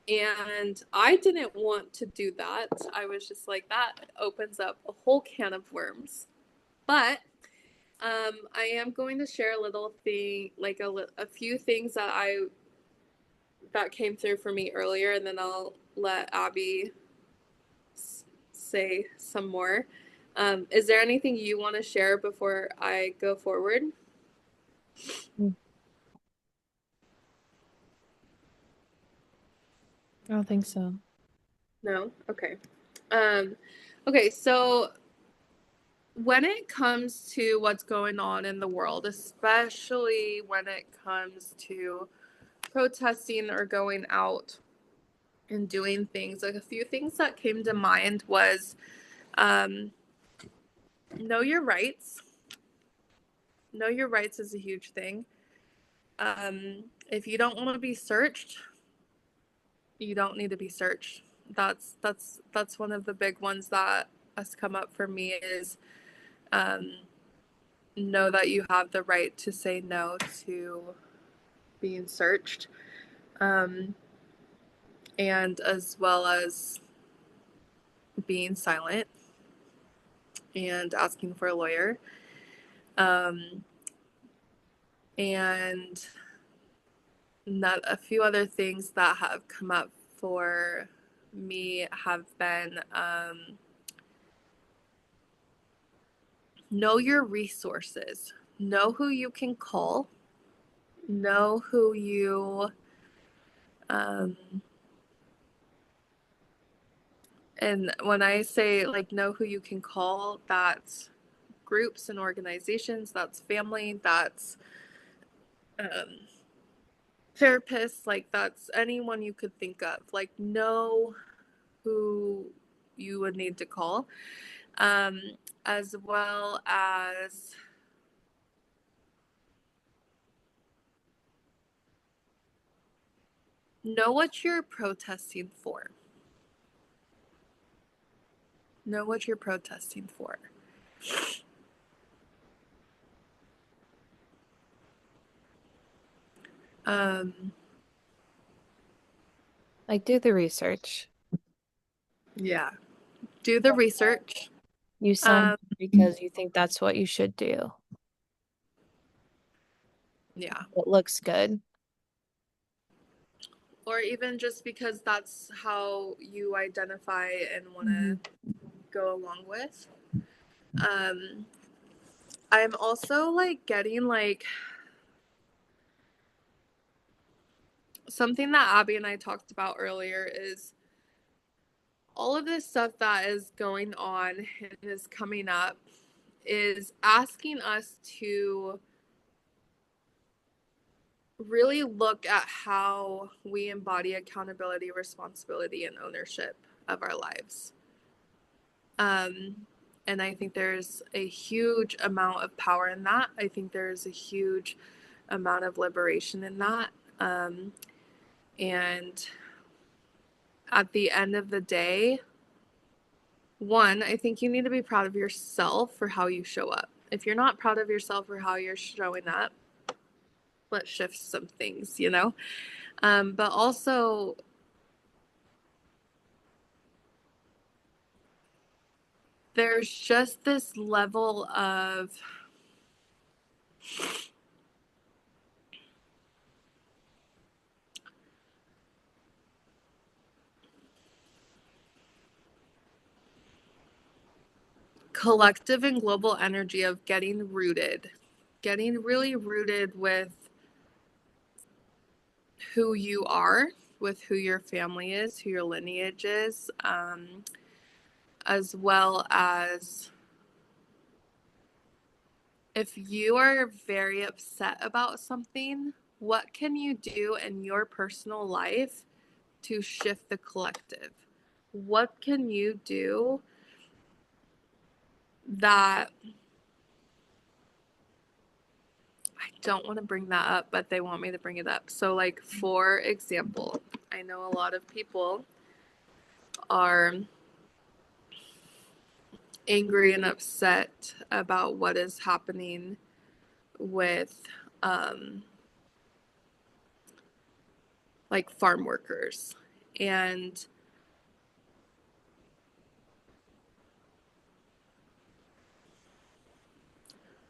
And I didn't want to do that. I was just like, that opens up a whole can of worms. But I am going to share a little thing, like a few things that came through for me earlier, and then I'll let Abby say some more. Is there anything you want to share before I go forward? I don't think so. No? Okay. Um, okay, so when it comes to what's going on in the world, especially when it comes to protesting or going out and doing things, like a few things that came to mind was um, know your rights. Know your rights is a huge thing. If you don't want to be searched, you don't need to be searched. That's one of the big ones that has come up for me is um, know that you have the right to say no to being searched, um, and as well as being silent and asking for a lawyer, um, and not a few other things that have come up for me have been know your resources, know who you can call, know who you, um, and when I say like know who you can call, that's groups and organizations, that's family, that's um, therapists, like that's anyone you could think of. Like know who you would need to call, um, as well as know what you're protesting for. Know what you're protesting for. Um, Like, do the research. yeah, do the research. You signed Um, because you think that's what you should do. yeah, It looks good. or even just because that's how you identify and want Mhm. to go along with. Um, I'm also like getting like something that Abby and I talked about earlier is all of this stuff that is going on and is coming up is asking us to really look at how we embody accountability, responsibility, and ownership of our lives. Um, and I think there's a huge amount of power in that. I think there's a huge amount of liberation in that. Um, and at the end of the day, one, I think you need to be proud of yourself for how you show up. If you're not proud of yourself for how you're showing up, let's shift some things, you know? But also, there's just this level of collective and global energy of getting really rooted with who you are, with who your family is, who your lineage is, as well as if you are very upset about something, what can you do in your personal life to shift the collective? What can you do that I don't want to bring that up, but they want me to bring it up. So, like, for example, I know a lot of people are angry and upset about what is happening with, um, like, farm workers. And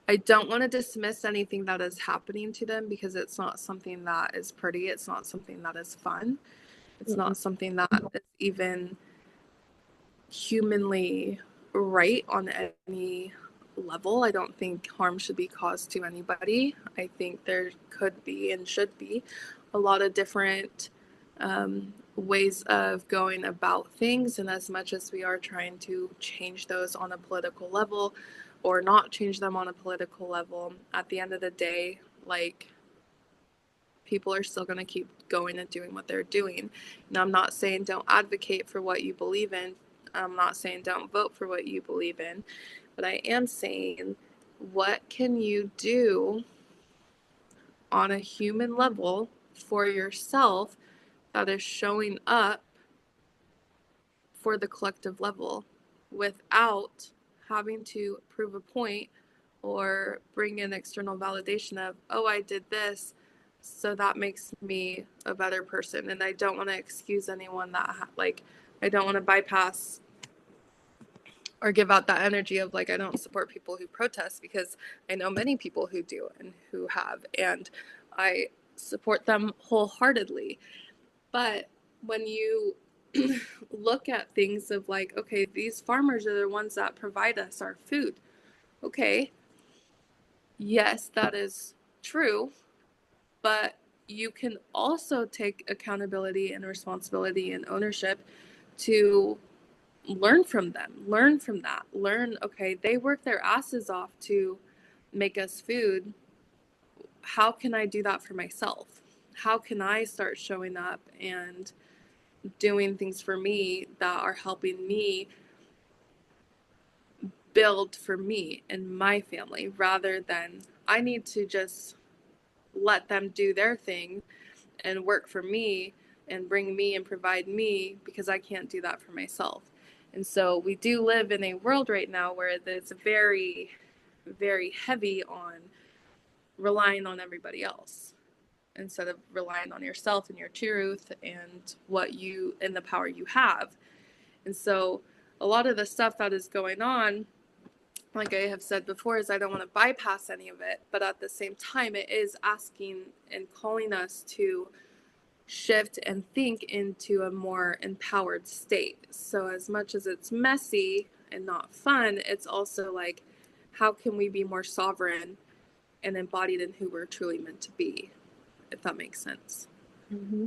I don't want to dismiss anything that is happening to them because it's not something that is pretty. It's not something that is fun. It's Mm-mm. not something that is even humanly right on any level. I don't think harm should be caused to anybody. I think there could be and should be a lot of different ways of going about things. And as much as we are trying to change those on a political level or not change them on a political level, at the end of the day, like people are still going to keep going and doing what they're doing. Now, I'm not saying don't advocate for what you believe in. I'm not saying don't vote for what you believe in, but I am saying what can you do on a human level for yourself that is showing up for the collective level without having to prove a point or bring in external validation of, oh, I did this, so that makes me a better person. And I don't want to excuse anyone that, like, I don't want to bypass or give out that energy of, like, I don't support people who protest because I know many people who do and who have, and I support them wholeheartedly. But when you look at things of like, okay, these farmers are the ones that provide us our food. Okay, yes, that is true. but you can also take accountability and responsibility and ownership to learn from them, learn from that, learn, okay, they work their asses off to make us food. How can I do that for myself? How can I start showing up and doing things for me that are helping me build for me and my family, rather than I need to just let them do their thing and work for me and bring me and provide me, because I can't do that for myself. And so we do live in a world right now where it's very, very heavy on relying on everybody else instead of relying on yourself and your truth and what you and the power you have. And so a lot of the stuff that is going on, like I have said before, is I don't want to bypass any of it, but at the same time it is asking and calling us to shift and think into a more empowered state. So as much as it's messy and not fun, it's also like, how can we be more sovereign and embodied in who we're truly meant to be, if that makes sense. Hmm.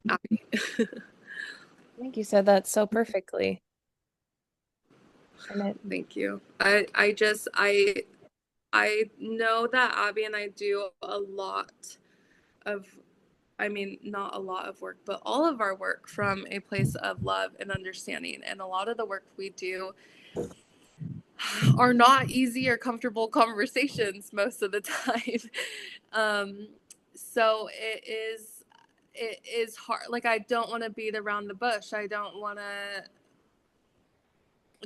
Abby. I think you said that so perfectly. And it, Thank you. I know that Abby and I do a lot of, I mean, not a lot of work, but all of our work from a place of love and understanding. And a lot of the work we do are not easy or comfortable conversations most of the time. um, so it is hard. Like, I don't want to beat around the bush. I don't want to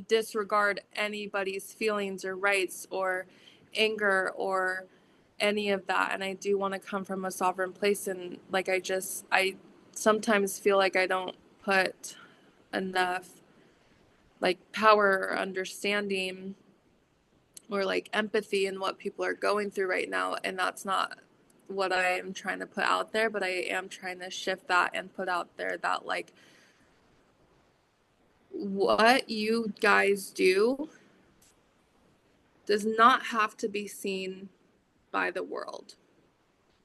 disregard anybody's feelings or rights or anger or any of that. And I do want to come from a sovereign place. And like, I sometimes feel like I don't put enough like power or understanding or like empathy in what people are going through right now. And that's not what I am trying to put out there, but I am trying to shift that and put out there that like what you guys do does not have to be seen by the world.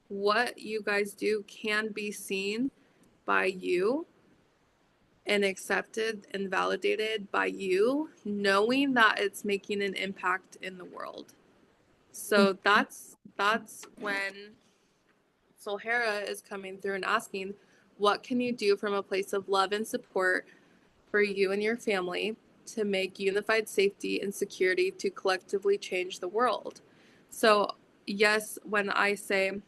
What you guys do can be seen by you and accepted and validated by you, knowing that it's making an impact in the world. So that's when Solhara is coming through and asking, what can you do from a place of love and support for you and your family to make unified safety and security to collectively change the world? So, yes, when I say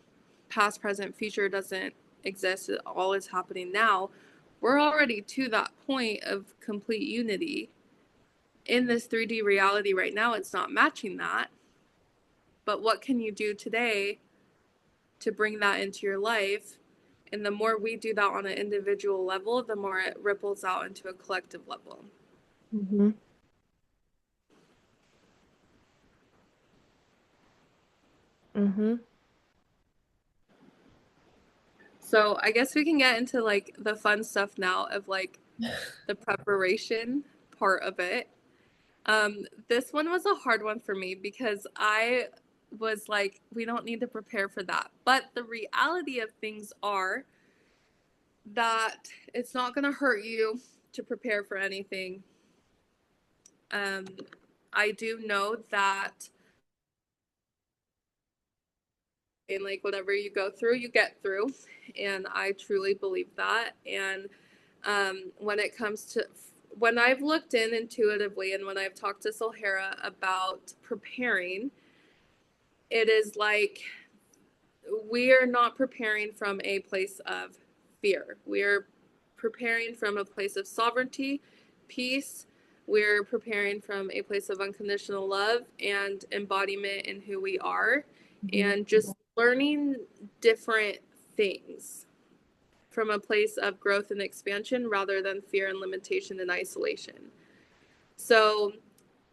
past, present, future doesn't exist, it all is happening now, we're already to that point of complete unity. In this 3D reality right now, it's not matching that. But what can you do today to bring that into your life? And the more we do that on an individual level, the more it ripples out into a collective level. mm-hmm. Mm-hmm. So I guess we can get into like the fun stuff now of like the preparation part of it. This one was a hard one for me because I was like, we don't need to prepare for that. But the reality of things are that it's not going to hurt you to prepare for anything. Um, I do know that in like whatever you go through, you get through, and I truly believe that. And when it comes to when I've looked in intuitively and when I've talked to Solhara about preparing, it is like we are not preparing from a place of fear. We are preparing from a place of sovereignty, peace. We're preparing from a place of unconditional love and embodiment in who we are, Mm-hmm. and just learning different things from a place of growth and expansion rather than fear and limitation and isolation. So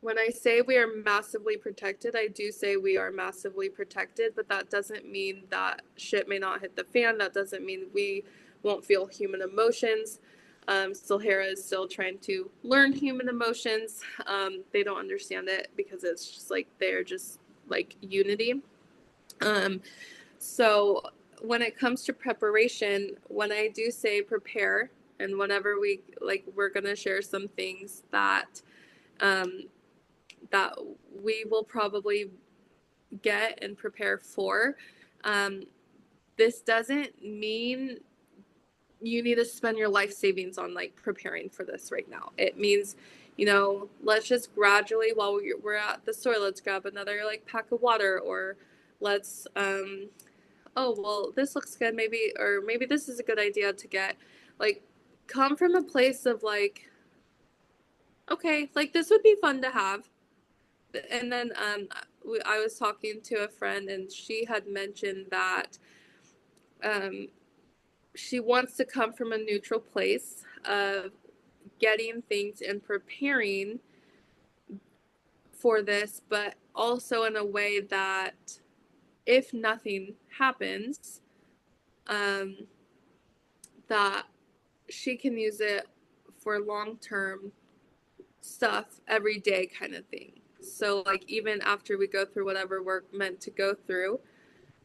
when I say we are massively protected, I do say we are massively protected, but that doesn't mean that shit may not hit the fan. That doesn't mean we won't feel human emotions. Solhara is still trying to learn human emotions. They don't understand it because it's just like they're just like unity. So when it comes to preparation, when I do say prepare, and whenever we like, we're gonna share some things um, that we will probably get and prepare for. Um, this doesn't mean you need to spend your life savings on like preparing for this right now. It means, let's just gradually, while we're at the store, let's grab another like pack of water, or let's oh well, this looks good, maybe, or maybe this is a good idea to get. Like, come from a place of like, okay, like this would be fun to have. And then I was talking to a friend, and she had mentioned that um, she wants to come from a neutral place of getting things and preparing for this, but also in a way that if nothing happens, um, that she can use it for long term stuff every day, kind of thing. So, like, even after we go through whatever we're meant to go through,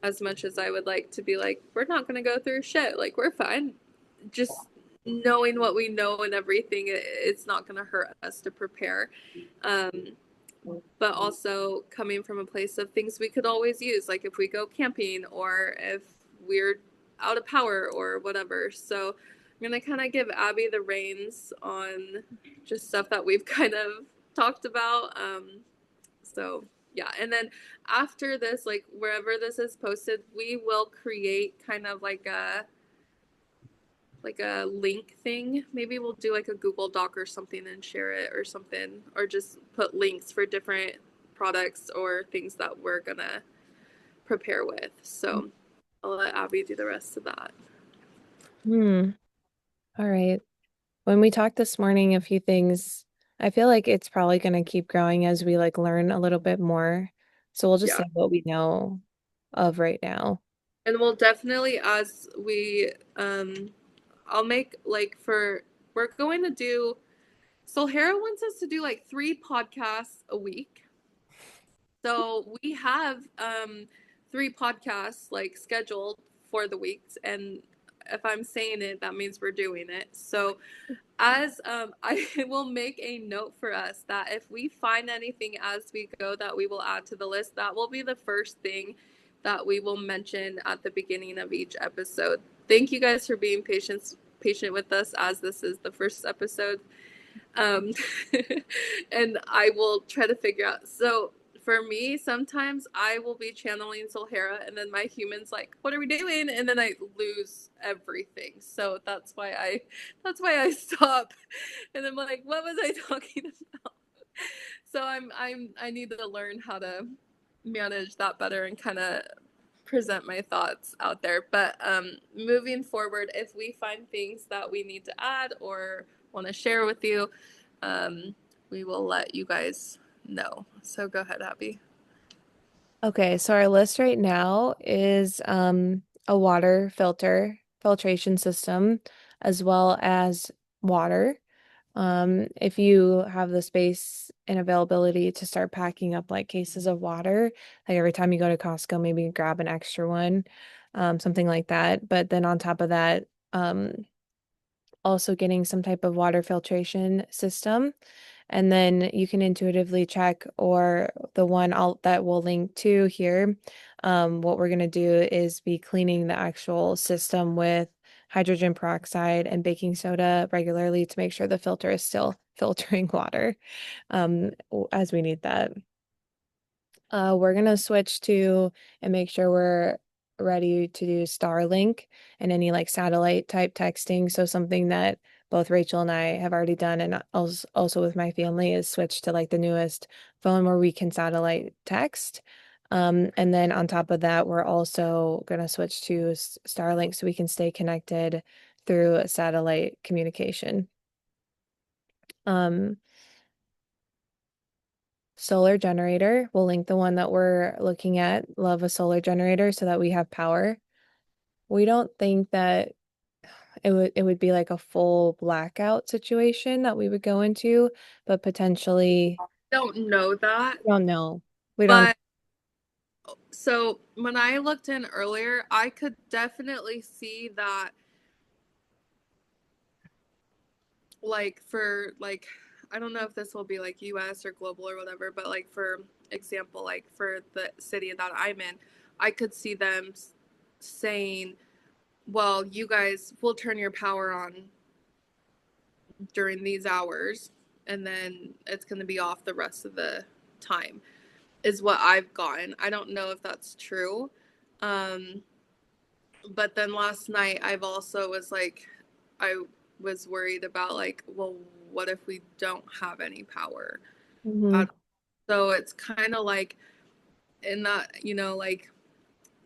as much as I would like to be like, we're not going to go through shit, like, we're fine. Just knowing what we know and everything, it's not going to hurt us to prepare. Um, but also coming from a place of things we could always use, like if we go camping or if we're out of power or whatever. So I'm going to kind of give Abby the reins on just stuff that we've kind of talked about. So yeah, and then after this, like wherever this is posted, we will create kind of like a link thing. Maybe we'll do like a Google Doc or something and share it or something, or just put links for different products or things that we're gonna prepare with. So I'll let Abby do the rest of that. Hmm. All right. When we talked this morning, a few things, I feel like it's probably going to keep growing as we like learn a little bit more. So we'll just Yeah. say what we know of right now. And we'll definitely, as we, I'll make like for, we're going to do, Solhara wants us to do like 3 podcasts a week. So we have 3 podcasts like scheduled for the weeks, and if I'm saying it, that means we're doing it. So as I will make a note for us that if we find anything as we go that we will add to the list, that will be the first thing that we will mention at the beginning of each episode. Thank you guys for being patient with us, as this is the first episode. um, and I will try to figure out. So for me, sometimes I will be channeling Solhara, and then my human's like, "What are we doing?" And then I lose everything. So that's why I stop, and I'm like, "What was I talking about?" So I need to learn how to manage that better and kind of present my thoughts out there. But moving forward, if we find things that we need to add or want to share with you, um, we will let you guys know. So go ahead, Abby. Okay, so our list right now is a water filtration system as well as water. If you have the space and availability to start packing up like cases of water, like every time you go to Costco, maybe grab an extra one, something like that. But then on top of that, also getting some type of water filtration system. And then you can intuitively check, or the one that we'll link to here. What we're going to do is be cleaning the actual system with hydrogen peroxide and baking soda regularly to make sure the filter is still filtering water as we need that. We're gonna switch to and make sure we're ready to do Starlink and any like satellite type texting. So something that both Rachel and I have already done, and also with my family, is switch to like the newest phone where we can satellite text. And then on top of that, we're also gonna switch to Starlink so we can stay connected through satellite communication. Um, Solar generator. We'll link the one that we're looking at. Love a solar generator so that we have power. We don't think that it would be like a full blackout situation that we would go into, but potentially Don't know that, we don't know. We don't but So when I looked in earlier, I could definitely see that, like for like, I don't know if this will be like US or global or whatever, but like for example, like for the city that I'm in, I could see them saying, well, you guys will turn your power on during these hours, and then it's going to be off the rest of the time, is what I've gotten. I don't know if that's true. Um, but then last night, I've also was like, I was worried about like, well, what if we don't have any power Hmm. at all? So it's kind of like, in that, like,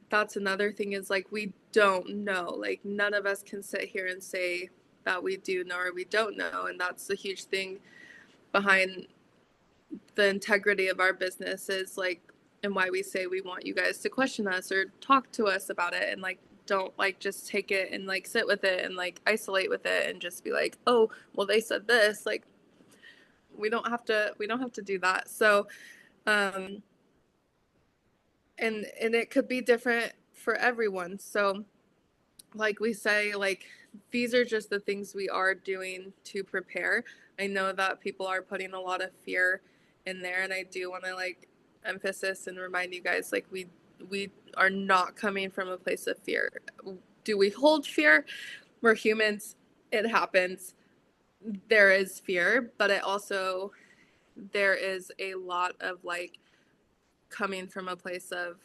that's another thing is like, we don't know. Like, none of us can sit here and say that we do know or we don't know. And that's the huge thing behind the integrity of our business is like, and why we say we want you guys to question us or talk to us about it, and like, don't like just take it and like sit with it and like isolate with it and just be like, oh, well, they said this. Like, we don't have to do that. So um and it could be different for everyone. So like we say, like, these are just the things we are doing to prepare. I know that people are putting a lot of fear in there, and I do want to like emphasis and remind you guys, like, we are not coming from a place of fear. Do we hold fear? We're humans. It happens. There is fear, but it also, there is a lot of like coming from a place of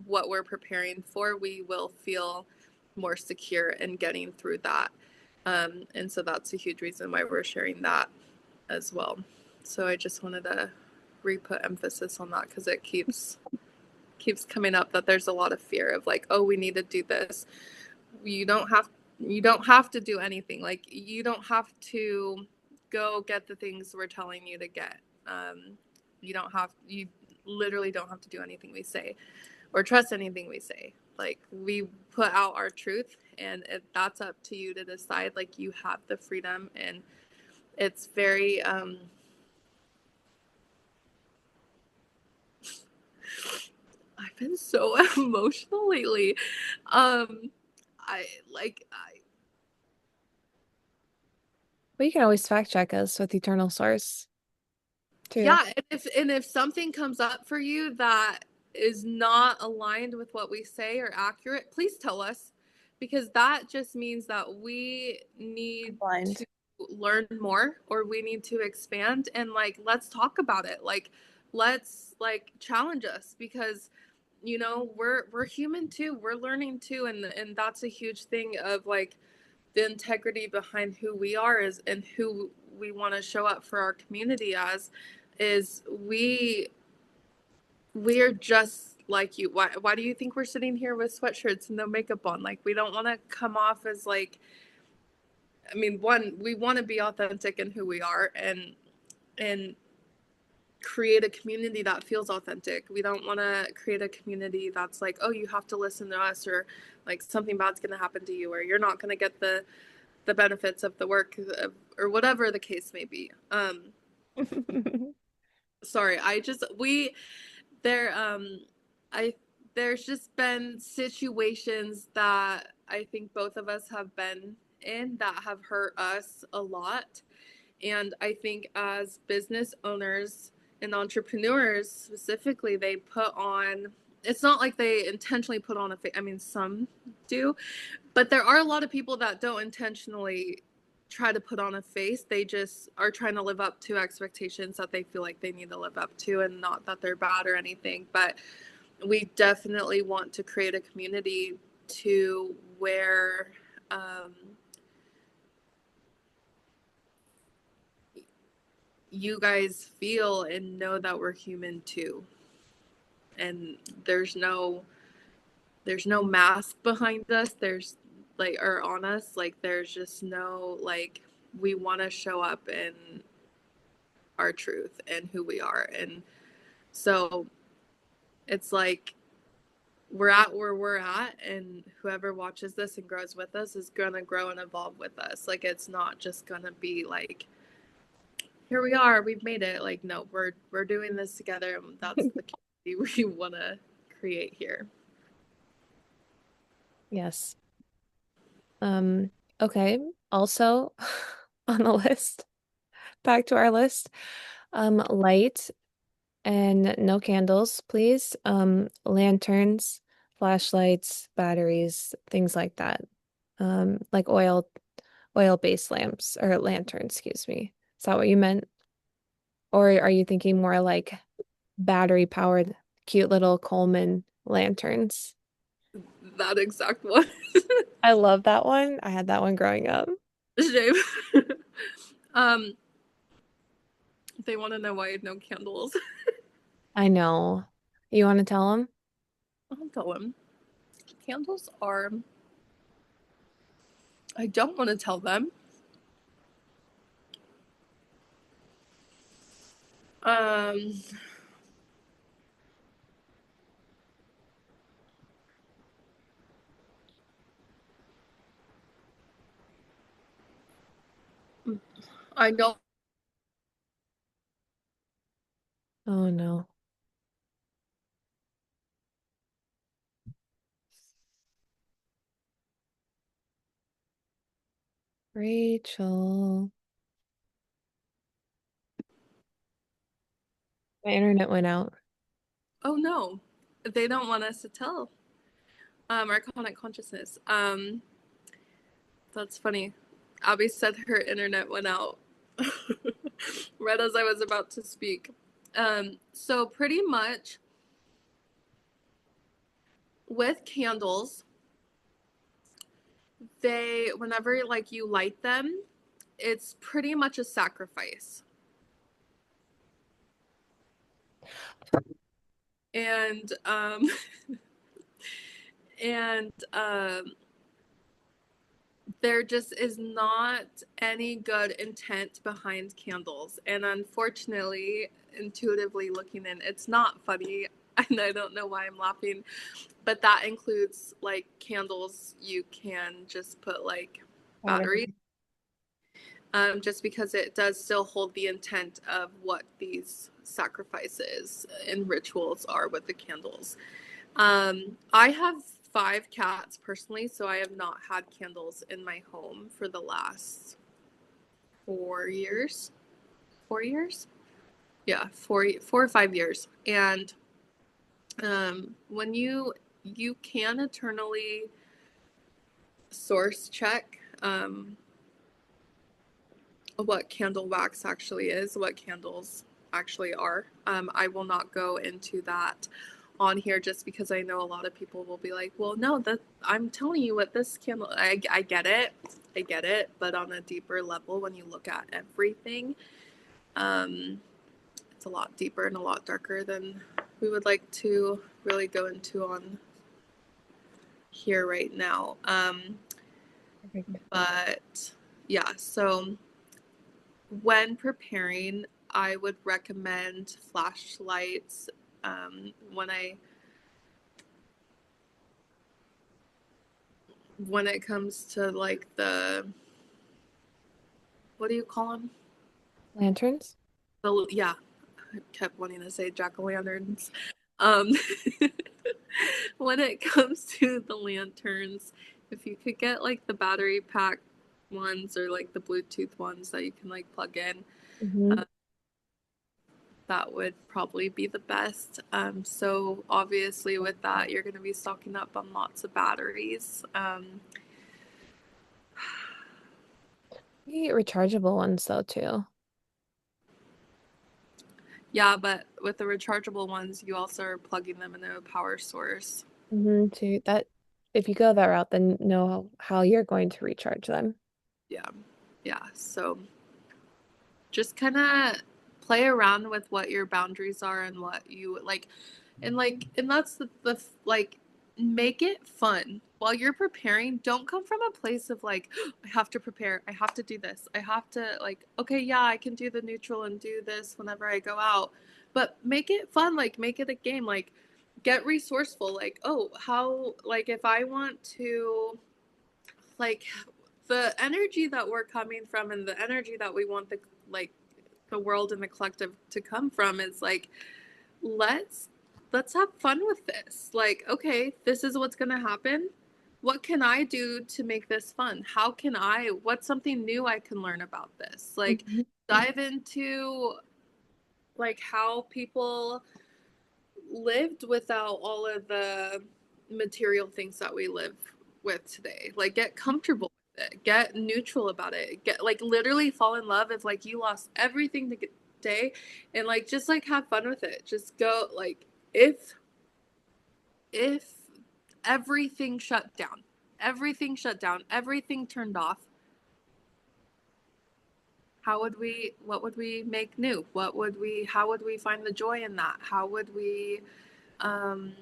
what we're preparing for, we will feel more secure in getting through that. And so that's a huge reason why we're sharing that as well. So I just wanted to re-put emphasis on that because it keeps coming up that there's a lot of fear of like, oh, we need to do this. You don't have you don't have to do anything. Like, you don't have to go get the things we're telling you to get. You literally don't have to do anything we say or trust anything we say. Like, we put out our truth, and that's up to you to decide. Like, you have the freedom, and it's very I've been so emotional lately. I like I But you can always fact check us with Eternal Source too. Yeah, and if something comes up for you that is not aligned with what we say or accurate, please tell us, because that just means that we need to Blind. learn more, or we need to expand, and like, let's talk about it. Like, let's like challenge us, because we're human too. We're learning too, and that's a huge thing of like the integrity behind who we are is, and who we want to show up for our community as, is we're just like you. Why do you think we're sitting here with sweatshirts and no makeup on? Like, we don't want to come off as like, I mean, one, we want to be authentic in who we are, and create a community that feels authentic. We don't want to create a community that's like, oh, you have to listen to us, or like something bad's going to happen to you, or you're not going to get the benefits of the work of, or whatever the case may be. Sorry, I just we there I there's just been situations that I think both of us have been in that have hurt us a lot. And I think as business owners and entrepreneurs specifically, they put on, it's not like they intentionally put on a face. I mean, some do, but there are a lot of people that don't intentionally try to put on a face. They just are trying to live up to expectations that they feel like they need to live up to, and not that they're bad or anything. But we definitely want to create a community to where um, you guys feel and know that we're human too. And there's no mask behind us. There's like, or on us. Like, there's just no like, we want to show up in our truth and who we are. And so it's like, we're at where we're at, and whoever watches this and grows with us is going to grow and evolve with us. Like, it's not just going to be like, here we are, we've made it. Like, no, we're doing this together, and that's the community we want to create here. Yes. Um, okay. Also on the list, back to our list, light and no candles, please. Lanterns, flashlights, batteries, things like that. Like oil-based lamps or lanterns, excuse me. Is that what you meant? Or are you thinking more like battery powered, cute little Coleman lanterns? That exact one. I love that one. I had that one growing up. Shame. um, they want to know why I have no candles. I know. You want to tell them? I'll tell them. Candles are. I don't want to tell them. Um, I don't. Oh no. Rachel. My internet went out. Oh no, they don't want us to tell. Archonic Consciousness. That's funny. Abby said her internet went out right as I was about to speak. So pretty much with candles, they whenever like you light them, it's pretty much a sacrifice. And and there just is not any good intent behind candles. And unfortunately, intuitively looking in, it's not funny. And I don't know why I'm laughing, but that includes like candles you can just put like batteries, Battery. just because it does still hold the intent of what these sacrifices and rituals are with the candles. I have 5 cats personally, so I have not had candles in my home for the last 4 years. 4 years? Yeah, 4 or 5 years. And when you can eternally source check what candle wax actually is, what candles actually are. I will not go into that on here just because I know a lot of people will be like, well, no, that I'm telling you what this candle, I get it, but on a deeper level, when you look at everything, um, it's a lot deeper and a lot darker than we would like to really go into on here right now. Perfect. But yeah, so when preparing, I would recommend flashlights. When it comes to like the, what do you call them? Lanterns? The yeah, I kept wanting to say jack o' lanterns. Um, when it comes to the lanterns, if you could get like the battery pack ones or like the Bluetooth ones that you can like plug in, Hmm. uh, that would probably be the best. So obviously with that, you're going to be stocking up on lots of batteries. You get rechargeable ones though too. Yeah, but with the rechargeable ones, you also are plugging them into a power source. To that, if you go that route, then know how you're going to recharge them. Yeah. Yeah. So just kind of play around with what your boundaries are and what you like, and that's the like, make it fun while you're preparing. Don't come from a place of like, I have to prepare, I have to do this, I have to like, okay, yeah, I can do the neutral and do this whenever I go out, but make it fun, like make it a game, like get resourceful, like, oh, how, like if I want to, like, the energy that we're coming from and the energy that we want the, like, the world and the collective to come from is like, let's let's have fun with this. Like, okay, this is what's going to happen. What can I do to make this fun? What's something new I can learn about this? Like, Mhm. dive into like how people lived without all of the material things that we live with today. Like, get comfortable with it, get neutral about it, get like literally fall in love if like you lost everything today, and like just like have fun with it. Just go like if everything shut down, everything turned off, what would we make new? How would we find the joy in that? Um,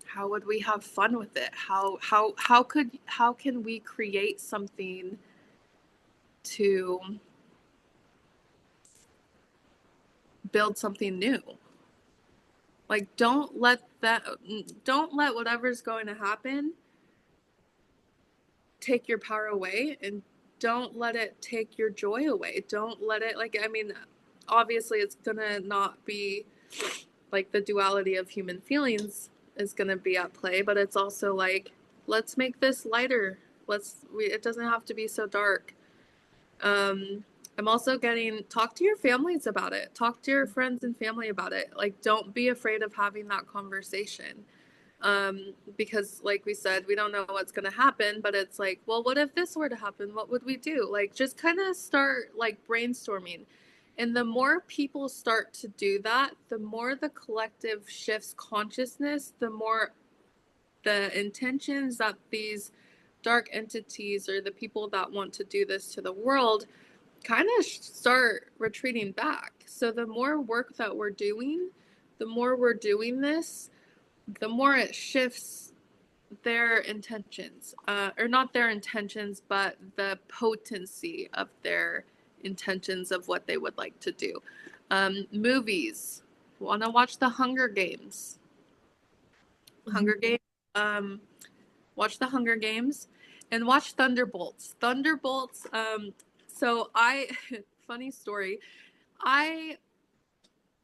how would we have fun with it? How can we create something to build something new? Like, don't let whatever's going to happen take your power away, and don't let it take your joy away. Don't let it, like, I mean, obviously it's gonna not be like the duality of human feelings is gonna be at play, but it's also like, let's make this lighter. It doesn't have to be so dark. um I'm also getting, talk to your families about it, talk to your friends and family about it. Like, don't be afraid of having that conversation. Because like we said, we don't know what's going to happen, but it's like, well, what if this were to happen? What would we do? Like, just kind of start like brainstorming. And the more people start to do that, the more the collective shifts consciousness, the more the intentions that these dark entities or the people that want to do this to the world kind of start retreating back. So the more work that we're doing, the more we're doing this, the more it shifts their intentions, or not their intentions, but the potency of their intentions of what they would like to do. Movies, want to watch the Hunger Games? Mhm. Hunger Games. Um, watch the Hunger Games, and watch Thunderbolts. Thunderbolts. So I, funny story. I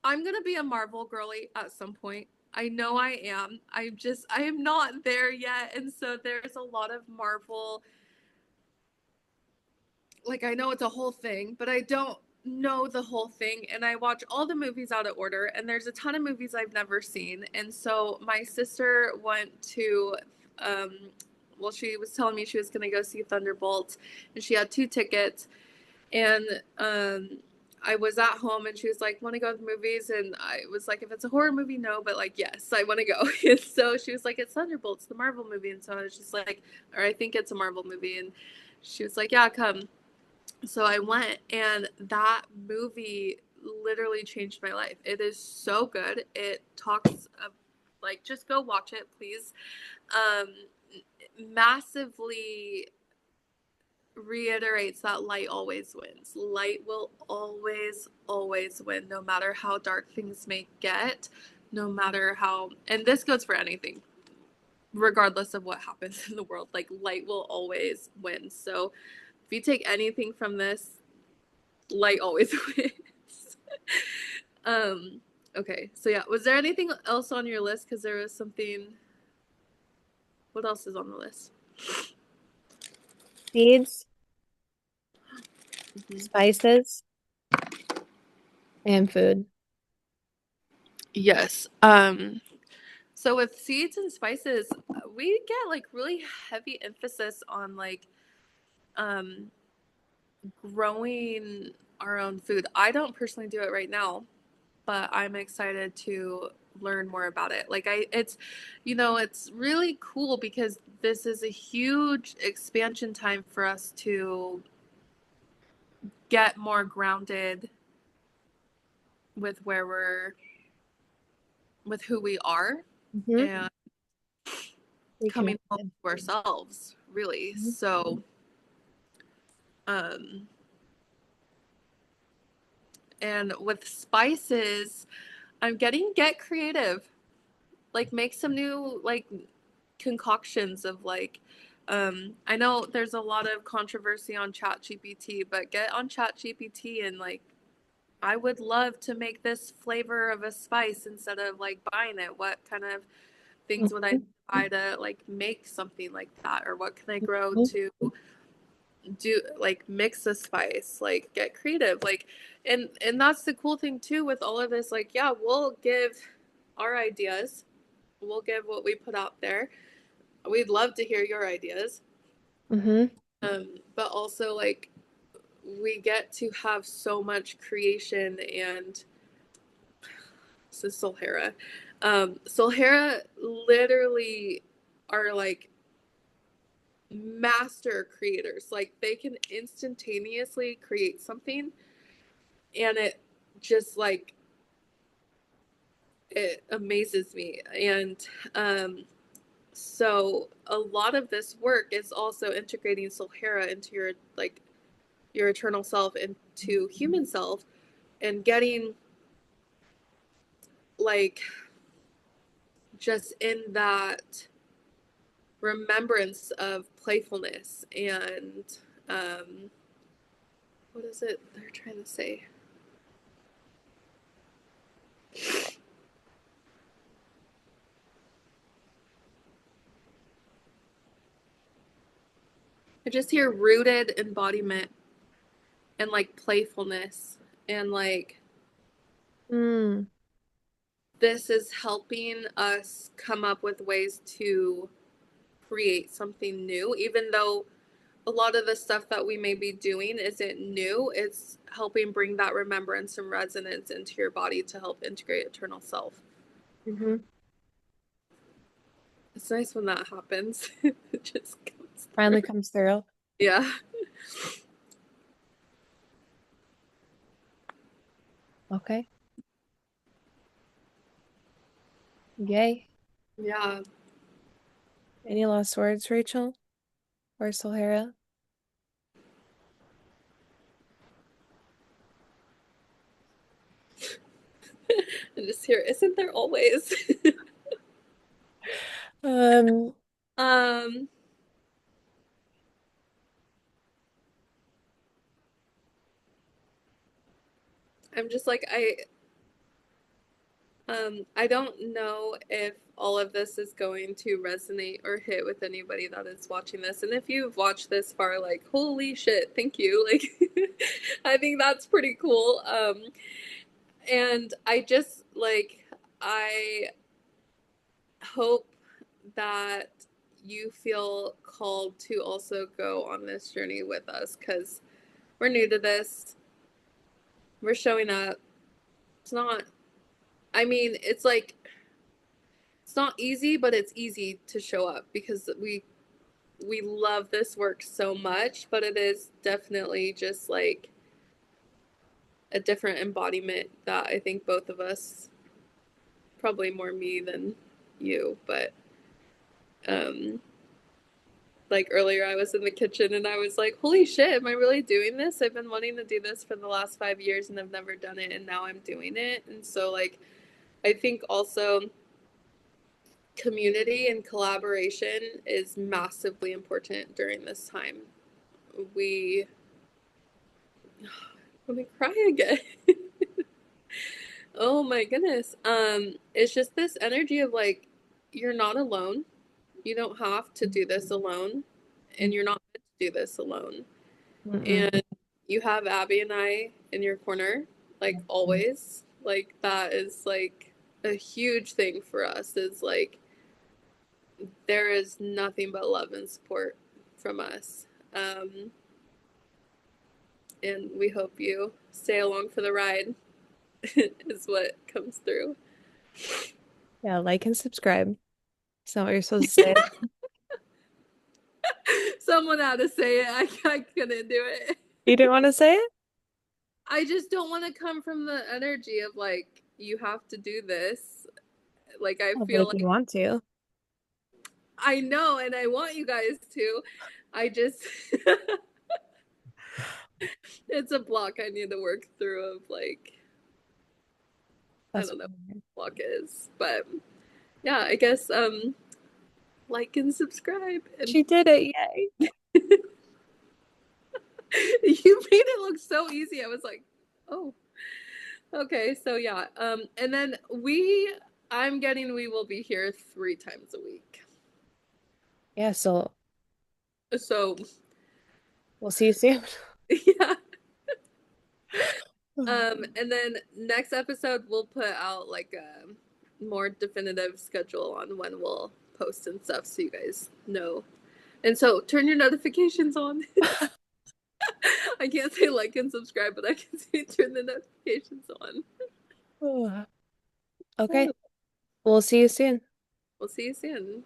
I'm gonna be a Marvel girly at some point. I know I am. I am not there yet. And so there's a lot of Marvel, like, I know it's a whole thing, but I don't know the whole thing. And I watch all the movies out of order, and there's a ton of movies I've never seen. And so my sister went to, um, well, she was telling me she was going to go see Thunderbolts, and she had 2 tickets. And I was at home, and she was like, want to go to the movies? And I was like, if it's a horror movie, no, but like, yes, I want to go. And so she was like, it's Thunderbolts, the Marvel movie. And so I was just like, or I think it's a Marvel movie. And she was like, yeah, come. So I went, and that movie literally changed my life. It is so good. It talks of, like, just go watch it, please. Um, Massively reiterates that light always wins. Light will always, always win, no matter how dark things may get, no matter how, and this goes for anything, regardless of what happens in the world, like, light will always win. So if you take anything from this, light always wins. um, okay, so yeah, was there anything else on your list? Because there was something, what else is on the list? Seeds, Mhm. spices, and food. Yes. So with seeds and spices, we get like really heavy emphasis on like um growing our own food. I don't personally do it right now, but I'm excited to learn more about it. Like, it's, it's really cool because this is a huge expansion time for us to get more grounded with with who we are, Hmm. and coming home Reconnected. to ourselves, really. Mhm. So, um, and with spices, I'm getting, get creative. Like, make some new like concoctions of like, I know there's a lot of controversy on Chat GPT, but get on Chat GPT and like I would love to make this flavor of a spice instead of like buying it. What kind of things would I Mhm. buy to like make something like that? Or what can I grow Mhm. to do, like mix a spice, like get creative, like, and that's the cool thing too with all of this. Like, yeah, we'll give our ideas, we'll give what we put out there. We'd love to hear your ideas, Mhm. but also like we get to have so much creation. And this is Solhara. Solhara literally are like master creators. Like they can instantaneously create something, and it just like it amazes me. And um so a lot of this work is also integrating Solhara into your like your eternal self, into human self, and getting like just in that remembrance of playfulness and um what is it they're trying to say? I just hear rooted embodiment and like playfulness, and like Mm. this is helping us come up with ways to create something new, even though a lot of the stuff that we may be doing isn't new. It's helping bring that remembrance and resonance into your body to help integrate eternal self. Mhm. It's nice when that happens. It just comes Finally through. comes through. Yeah. Okay. Yay. Yeah. Any last words, Rachel or Solhara? And just here, isn't there always? Um, um, I'm just like I don't know if all of this is going to resonate or hit with anybody that is watching this. And if you've watched this far, like, holy shit, thank you. Like, I think that's pretty cool. And I just, like, I hope that you feel called to also go on this journey with us, because we're new to this. We're showing up. It's not, I mean, it's like, it's not easy, but it's easy to show up because we love this work so much, but it is definitely just like a different embodiment that I think both of us, probably more me than you, but um like earlier I was in the kitchen and I was like, holy shit, am I really doing this? I've been wanting to do this for the last 5 years and I've never done it, and now I'm doing it. And so like I think also community and collaboration is massively important during this time. We let me cry again. Oh my goodness. It's just this energy of like you're not alone. You don't have to do this alone, and you're not meant to do this alone. mm-mm. And you have Abby and I in your corner, like always. Like that is like a huge thing for us, is like there is nothing but love and support from us. Um, and we hope you stay along for the ride, is what comes through. Yeah, like and subscribe. It's not what you're supposed to say. Someone had to say it. I couldn't do it. You didn't want to say it? I just don't want to come from the energy of like, you have to do this. Like, I Oh, but feel if you like want to. I know, and I want you guys to. I just, it's a block I need to work through of like, I That's don't know fine. what block is. But yeah, I guess, like and subscribe. And She did it. Yay. you made it look so easy. I was like, oh. Okay, so yeah. And then I'm getting we will be here 3 times a week. Yeah, so So we'll see you soon. yeah. And then next episode we'll put out like a more definitive schedule on when we'll post and stuff so you guys know. And so turn your notifications on. I can't say like and subscribe, but I can say turn the notifications on. Okay, we'll see you soon. We'll see you soon.